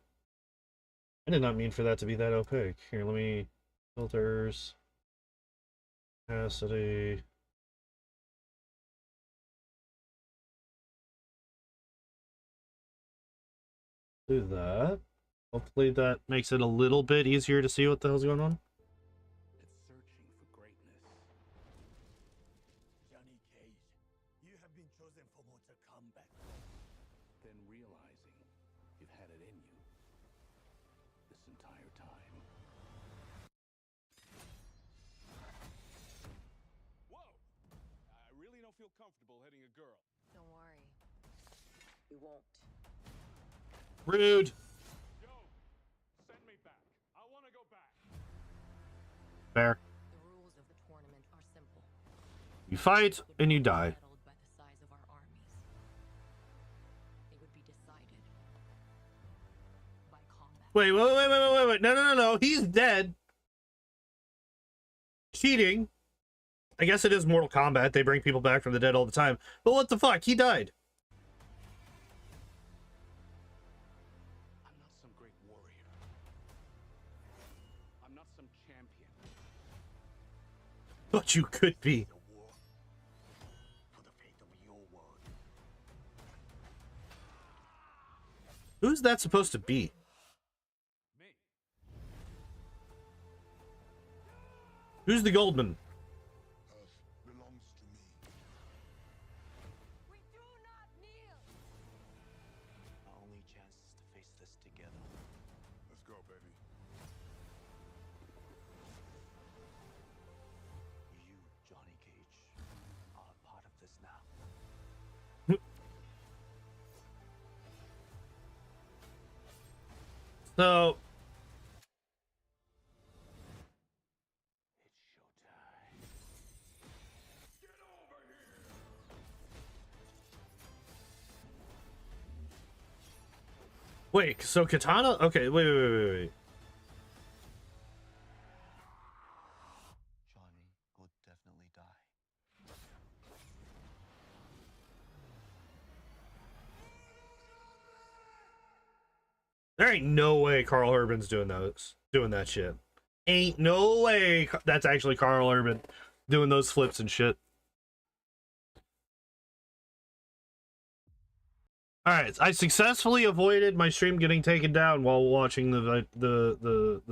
I did not mean for that to be that opaque. Here, let me. Filters. Opacity. Do that. Hopefully that makes it a little bit easier to see what the hell's going on. It's searching for greatness. Johnny Cage, you have been chosen for Mortal Kombat. Then realizing you've had it in you this entire time. Whoa! I really don't feel comfortable hitting a girl. Don't worry. We won't. Rude. Yo, send me back. I want to go back. Fair. The rules of the tournament are simple. You fight and you die. Settled by the size of our armies. They would be decided by combat. Wait. No. He's dead. Cheating. I guess it is Mortal Kombat. They bring people back from the dead all the time. But what the fuck? He died. I'm not some great warrior. I'm not some champion. But you could be. The war for the fate of your world. Who's that supposed to be? Me. Who's the Goldman? Earth belongs to me. We do not kneel! Our only chance is to face this together. Let's go, baby. You, Johnny Cage, are a part of this now. So wait, so Katana? Okay, wait. Johnny will definitely die. There ain't no way Carl Urban's doing that shit. Ain't no way that's actually Carl Urban doing those flips and shit. All right, I successfully avoided my stream getting taken down while watching the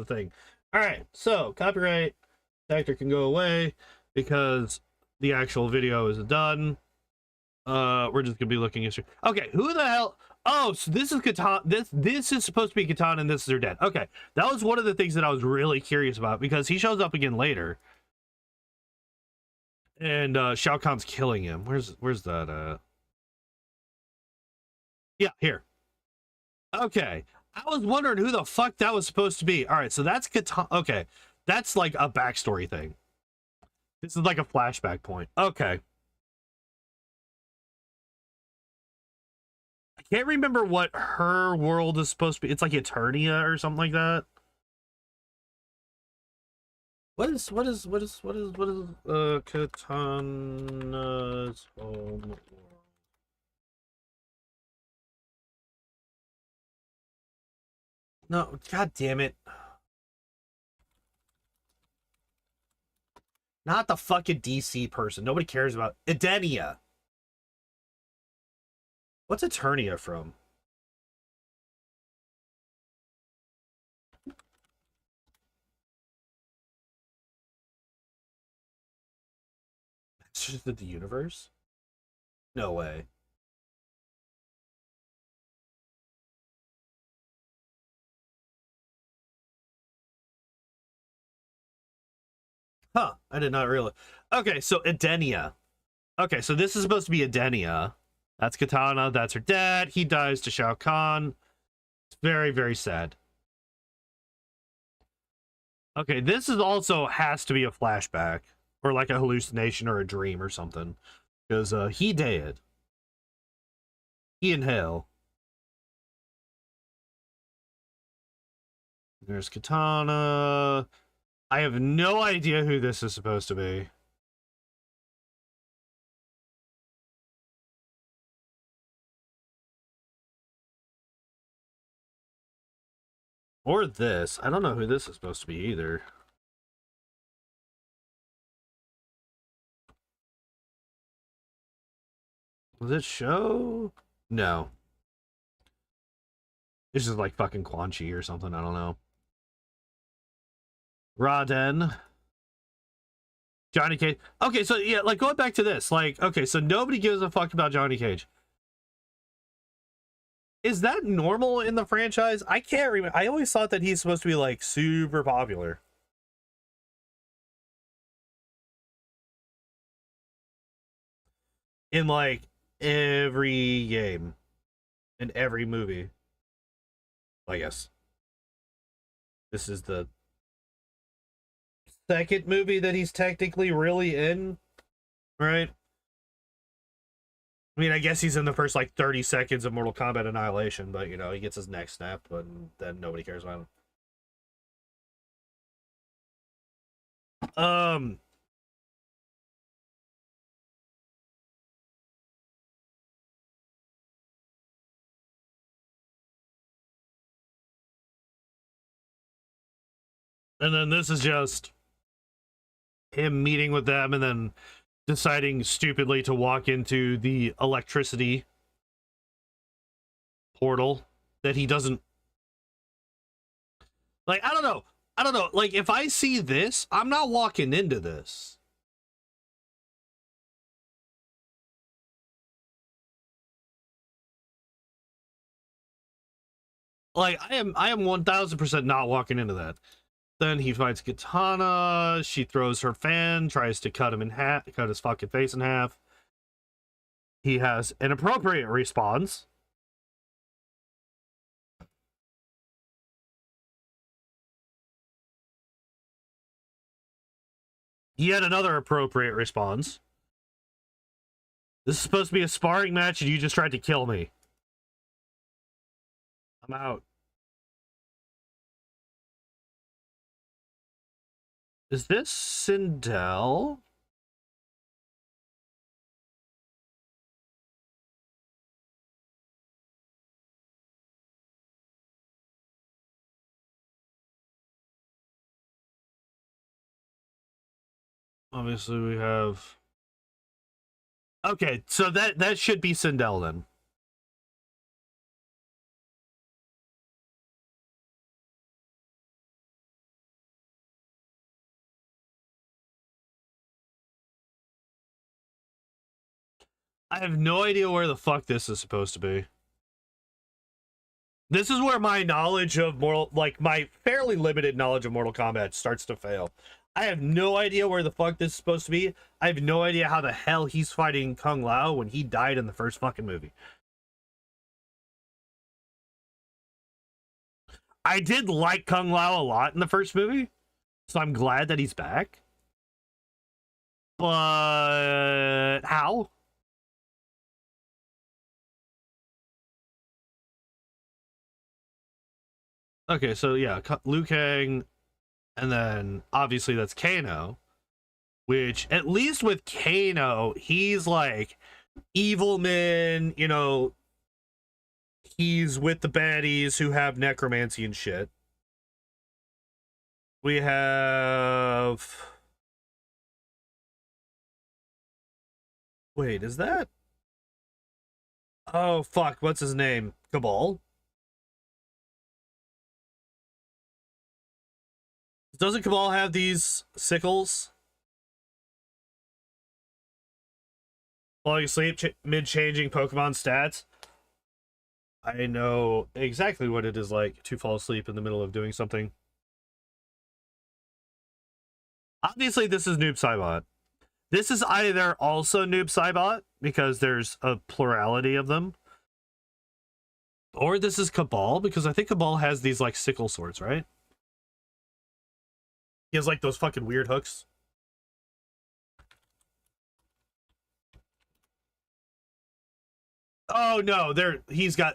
thing. All right, so copyright factor can go away because the actual video is done. We're just gonna be looking at. Okay, who the hell? Oh, so this is Katana. This is supposed to be Katana, and this is her dad. Okay, that was one of the things that I was really curious about because he shows up again later, and Shao Kahn's killing him. Where's that? Yeah, here. Okay, I was wondering who the fuck that was supposed to be. All right, so that's Katana. Okay, that's like a backstory thing. This is like a flashback point. Okay. I can't remember what her world is supposed to be. It's like Eternia or something like that. What is Katana's home world? No, god damn it. Not the fucking DC person. Nobody cares about Edenia. What's Eternia from? Masters of the Universe? No way. Huh, I did not realize. Okay, so Edenia. Okay, so this is supposed to be Edenia. That's Katana, that's her dad. He dies to Shao Kahn. It's very, very sad. Okay, this is also has to be a flashback. Or like a hallucination or a dream or something. Because he dead. He in hell. There's Katana. I have no idea who this is supposed to be. Or this. I don't know who this is supposed to be either. Was it show? No. This is like fucking Quan Chi or something. I don't know. Raden. Johnny Cage. Okay, so yeah, like going back to this. Like, okay, so nobody gives a fuck about Johnny Cage. Is that normal in the franchise? I can't remember. I always thought that he's supposed to be like super popular. In like every game. In every movie. I guess. This is the second movie that he's technically really in, right? I mean, I guess he's in the first like 30 seconds of Mortal Kombat Annihilation, but you know, he gets his neck snapped, but then nobody cares about him. And then this is just him meeting with them and then deciding stupidly to walk into the electricity portal that he doesn't like. I don't know. Like, if I see this, I'm not walking into this. Like, I am 1000% not walking into that. Then he fights Katana. She throws her fan, tries to cut him in half, cut his fucking face in half. He has an appropriate response. Yet another appropriate response. This is supposed to be a sparring match and you just tried to kill me. I'm out. Is this Sindel? Obviously we have... Okay, so that should be Sindel then. I have no idea where the fuck this is supposed to be. This is where my knowledge of my fairly limited knowledge of Mortal Kombat starts to fail. I have no idea where the fuck this is supposed to be. I have no idea how the hell he's fighting Kung Lao when he died in the first fucking movie. I did like Kung Lao a lot in the first movie, so I'm glad that he's back. But how? Okay, so yeah, Liu Kang, and then obviously that's Kano, which at least with Kano, he's like evil man, you know, he's with the baddies who have necromancy and shit. We have... Wait, is that... Oh, fuck, what's his name? Cabal? Doesn't Cabal have these sickles? While you sleep, mid-changing Pokemon stats? I know exactly what it is like to fall asleep in the middle of doing something. Obviously, this is Noob Saibot. This is either also Noob Saibot, because there's a plurality of them, or this is Cabal, because I think Cabal has these, like, sickle swords, right? He has, like, those fucking weird hooks. Oh, no,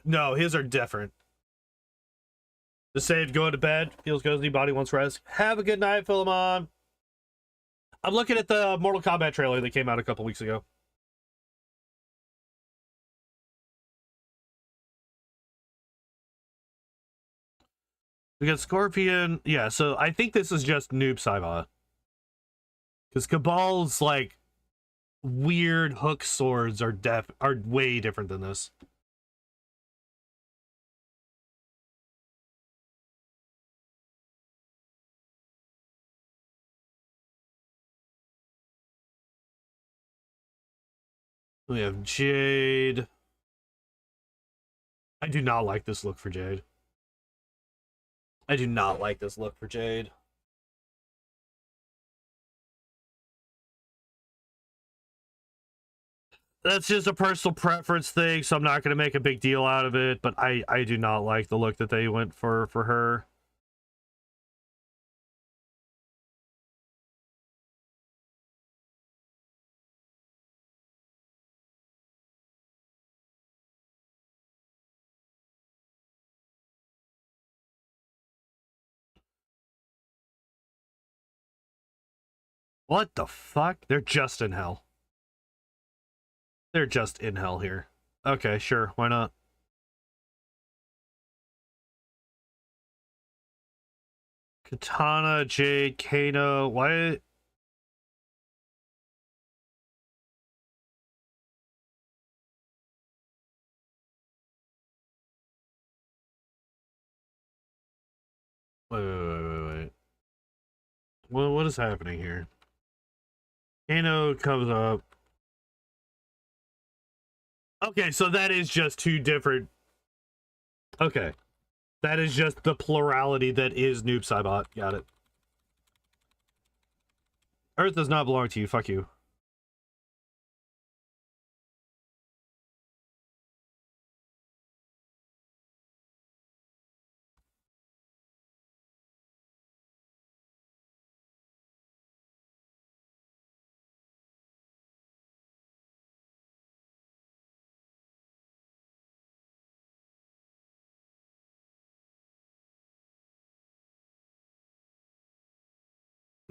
no, his are different. The save, go to bed, feels cozy, body wants rest. Have a good night, Philemon. I'm looking at the Mortal Kombat trailer that came out a couple weeks ago. We got Scorpion. Yeah, so I think this is just Noob Saibot. Because Cabal's, like, weird hook swords are way different than this. We have Jade. I do not like this look for Jade. I do not like this look for Jade. That's just a personal preference thing, so I'm not going to make a big deal out of it, but I do not like the look that they went for her. What the fuck? They're just in hell. They're just in hell here. Okay, sure, why not? Katana, Jade, Kano, why? Wait. What is happening here? Kano comes up. Okay, so that is just two different... Okay. That is just the plurality that is Noob Saibot. Got it. Earth does not belong to you. Fuck you.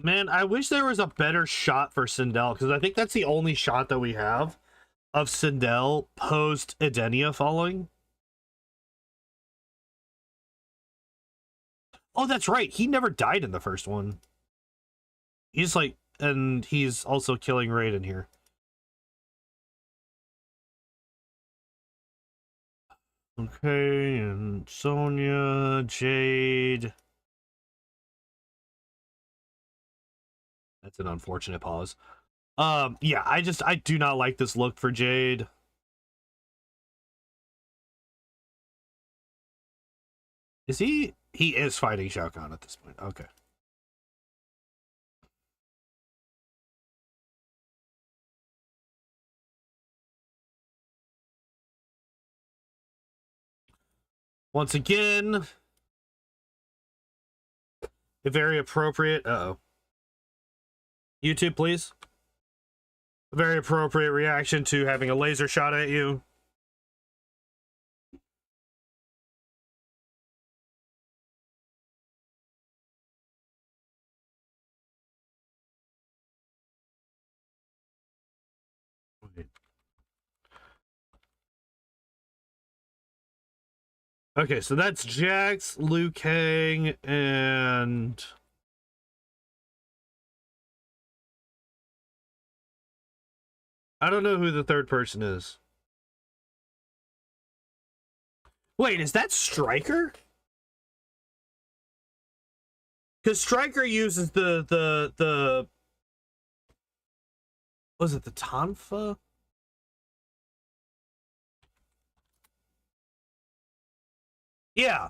Man, I wish there was a better shot for Sindel, because I think that's the only shot that we have of Sindel post Edenia falling. Oh, that's right. He never died in the first one. He's like, and he's also killing Raiden here. Okay, and Sonya, Jade. That's an unfortunate pause. Yeah, I do not like this look for Jade. Is he is fighting Shao Kahn at this point. Okay. Once again, a very appropriate, YouTube, please. A very appropriate reaction to having a laser shot at you. Okay, so that's Jax, Liu Kang, and I don't know who the third person is. Wait, is that Stryker? Because Stryker uses the was it the Tonfa? Yeah.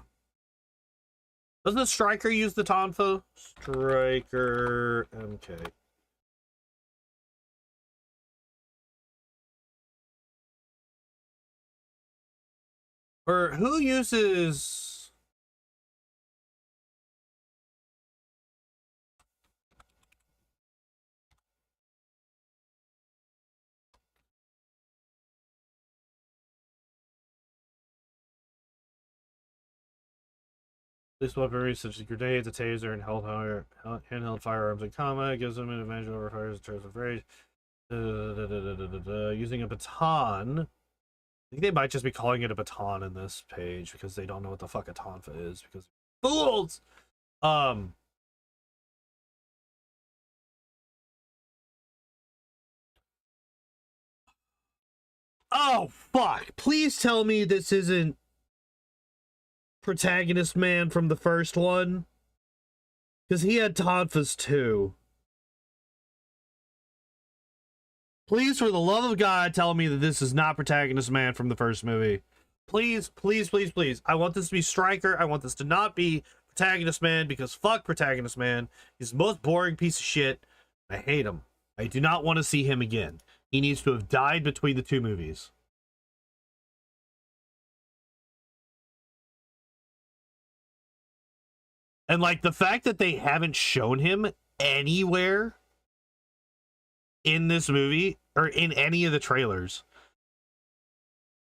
Doesn't the Stryker use the Tonfa? Stryker MK. Or who uses... This weaponry, such as grenades, a taser, and handheld firearms in combat, gives them an advantage over fighters in terms of rage. Using a baton. I think they might just be calling it a baton in this page because they don't know what the fuck a tonfa is. Because fools. Oh fuck! Please tell me this isn't Protagonist Man from the first one, because he had tonfas too. Please, for the love of God, tell me that this is not Protagonist Man from the first movie. Please, please, please, please. I want this to be Stryker. I want this to not be Protagonist Man, because fuck Protagonist Man. He's the most boring piece of shit. I hate him. I do not want to see him again. He needs to have died between the two movies. And like the fact that they haven't shown him anywhere in this movie or in any of the trailers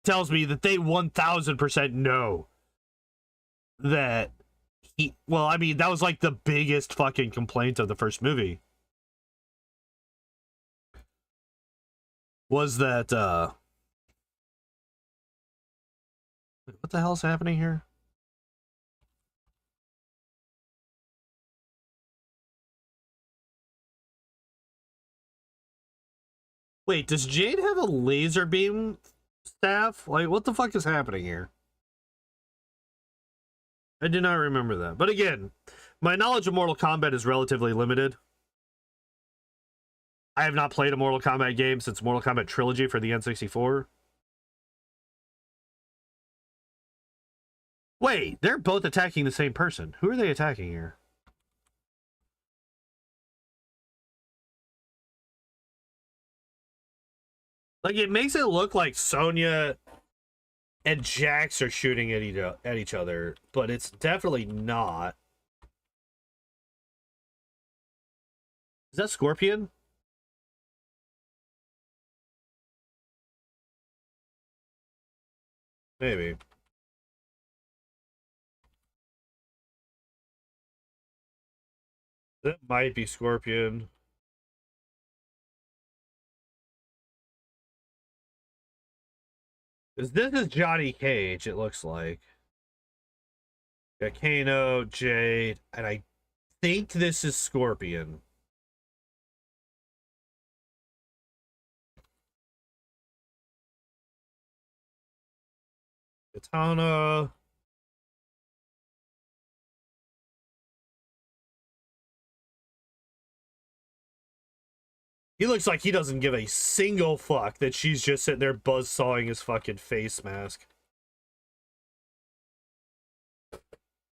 tells me that they 1000% know that he, well, I mean, that was like the biggest fucking complaint of the first movie. Was that, what the hell's happening here? Wait, does Jade have a laser beam staff? Like, what the fuck is happening here? I do not remember that. But again, my knowledge of Mortal Kombat is relatively limited. I have not played a Mortal Kombat game since Mortal Kombat Trilogy for the N64. Wait, they're both attacking the same person. Who are they attacking here? Like, it makes it look like Sonya and Jax are shooting at each other, but it's definitely not. Is that Scorpion? Maybe. That might be Scorpion. Because this is Johnny Cage, it looks like. Got Kano, Jade, and I think this is Scorpion. Katana. He looks like he doesn't give a single fuck that she's just sitting there buzzsawing his fucking face mask.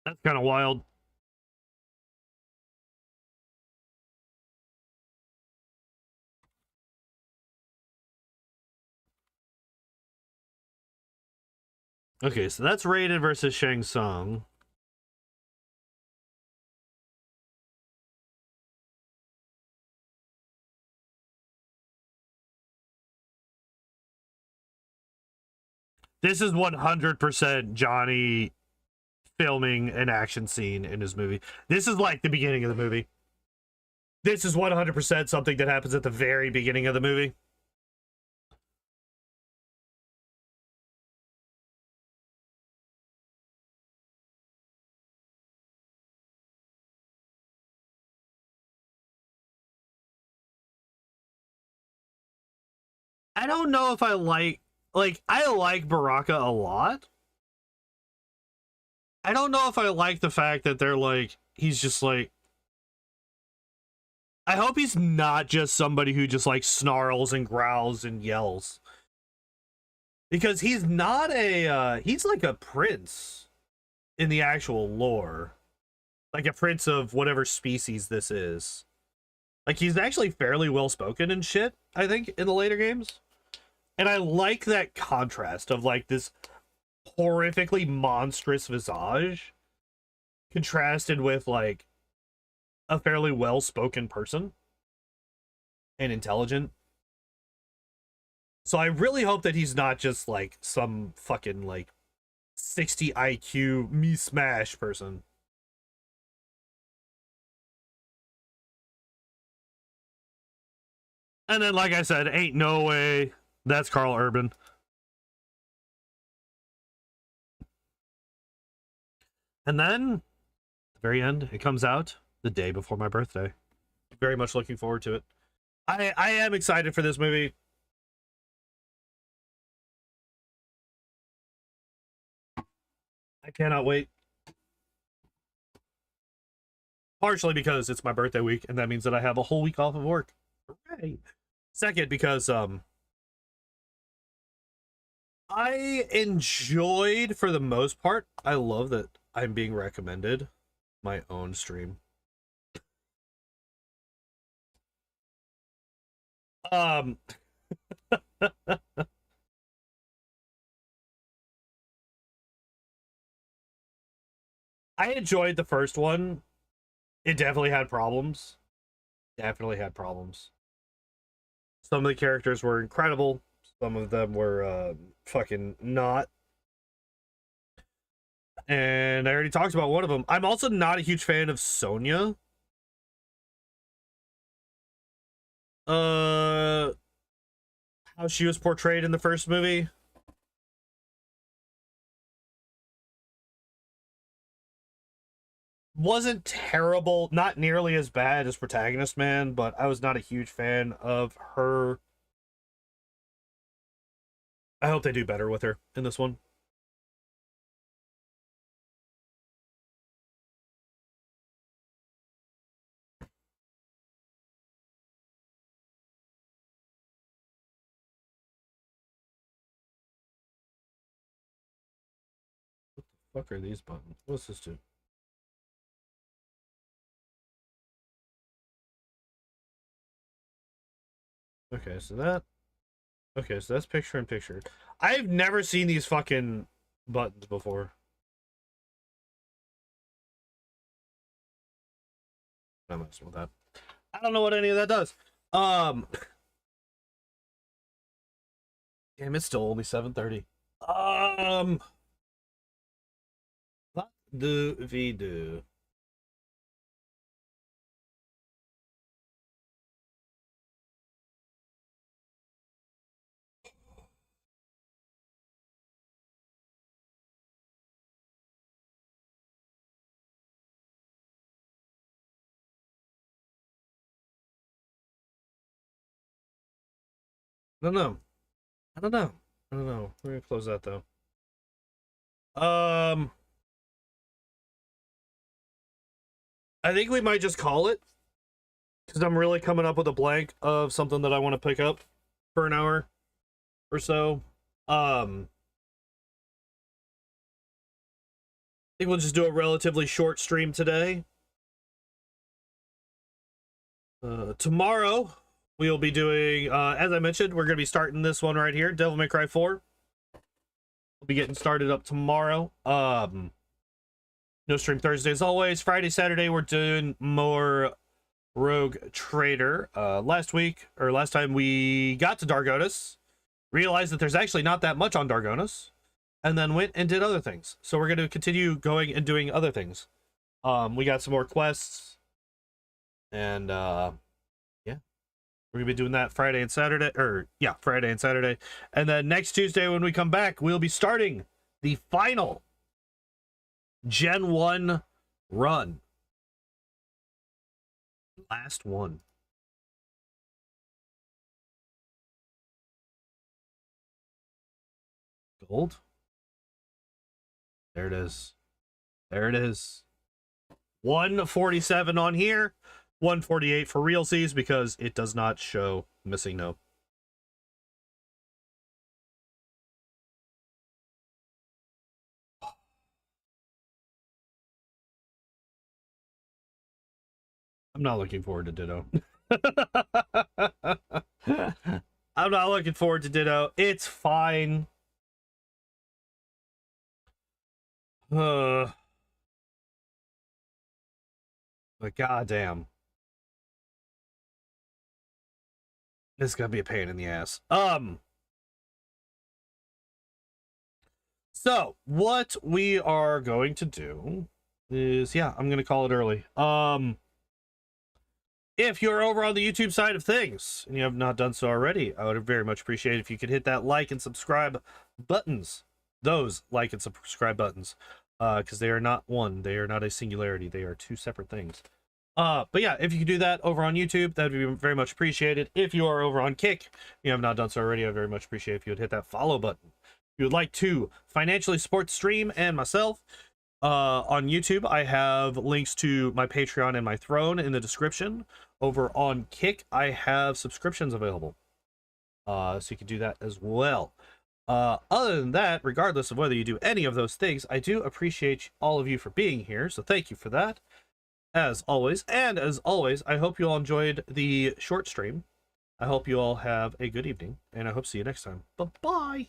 That's kind of wild. Okay, so that's Raiden versus Shang Tsung. This is 100% Johnny filming an action scene in his movie. This is like the beginning of the movie. This is 100% something that happens at the very beginning of the movie. I don't know if I like I like Baraka a lot. I don't know if I like the fact that they're like, he's just like, I hope he's not just somebody who just like snarls and growls and yells. Because he's not a, he's like a prince in the actual lore. Like a prince of whatever species this is. Like he's actually fairly well spoken and shit, I think, in the later games. And I like that contrast of like this horrifically monstrous visage contrasted with like a fairly well-spoken person and intelligent. So I really hope that he's not just like some fucking like 60 IQ me smash person. And then, like I said, ain't no way that's Carl Urban. And then, at the very end, it comes out the day before my birthday. Very much looking forward to it. I am excited for this movie. I cannot wait. Partially because it's my birthday week, and that means that I have a whole week off of work. Hooray. Second, because I enjoyed, for the most part, I love that I'm being recommended my own stream. I enjoyed the first one. It definitely had problems. Definitely had problems. Some of the characters were incredible. Some of them were fucking not. And I already talked about one of them. I'm also not a huge fan of Sonya. How she was portrayed in the first movie. Wasn't terrible, not nearly as bad as Protagonist Man, but I was not a huge fan of her. I hope they do better with her in this one. What the fuck are these buttons? What's this do? Okay, so that... Okay, so that's picture in picture. I've never seen these fucking buttons before. I'm messing with that. I don't know what any of that does. Damn, it's still only 7:30. What do we do? I don't know. I don't know. I don't know. We're gonna close that though. I think we might just call it, because I'm really coming up with a blank of something that I want to pick up for an hour or so. I think we'll just do a relatively short stream today. Tomorrow we'll be doing, as I mentioned, we're going to be starting this one right here, Devil May Cry 4. We'll be getting started up tomorrow. No stream Thursday as always. Friday, Saturday, we're doing more Rogue Trader. Last time we got to Dargonis, realized that there's actually not that much on Dargonis, and then went and did other things. So we're going to continue going and doing other things. We got some more quests, and yeah, we're gonna be doing that Friday and Saturday, Friday and Saturday. And then next Tuesday when we come back, we'll be starting the final Gen 1 run. Last one. Gold. There it is. There it is. 147 on here. 148 for realsies because it does not show Missingno. I'm not looking forward to Ditto. I'm not looking forward to Ditto. It's fine. But goddamn. This is gonna be a pain in the ass. So what we are going to do is, yeah, I'm gonna call it early. If you're over on the YouTube side of things and you have not done so already, I would very much appreciate it if you could hit that like and subscribe buttons. Those like and subscribe buttons, because they are not one. They are not a singularity. They are two separate things. But yeah, if you could do that over on YouTube, that would be very much appreciated. If you are over on Kick, and you have not done so already, I'd very much appreciate if you would hit that follow button. If you would like to financially support the stream and myself, on YouTube, I have links to my Patreon and my Throne in the description. Over on Kick, I have subscriptions available. So you can do that as well. Other than that, regardless of whether you do any of those things, I do appreciate all of you for being here. So thank you for that. As always, I hope you all enjoyed the short stream. I hope you all have a good evening, and I hope to see you next time. Bye-bye.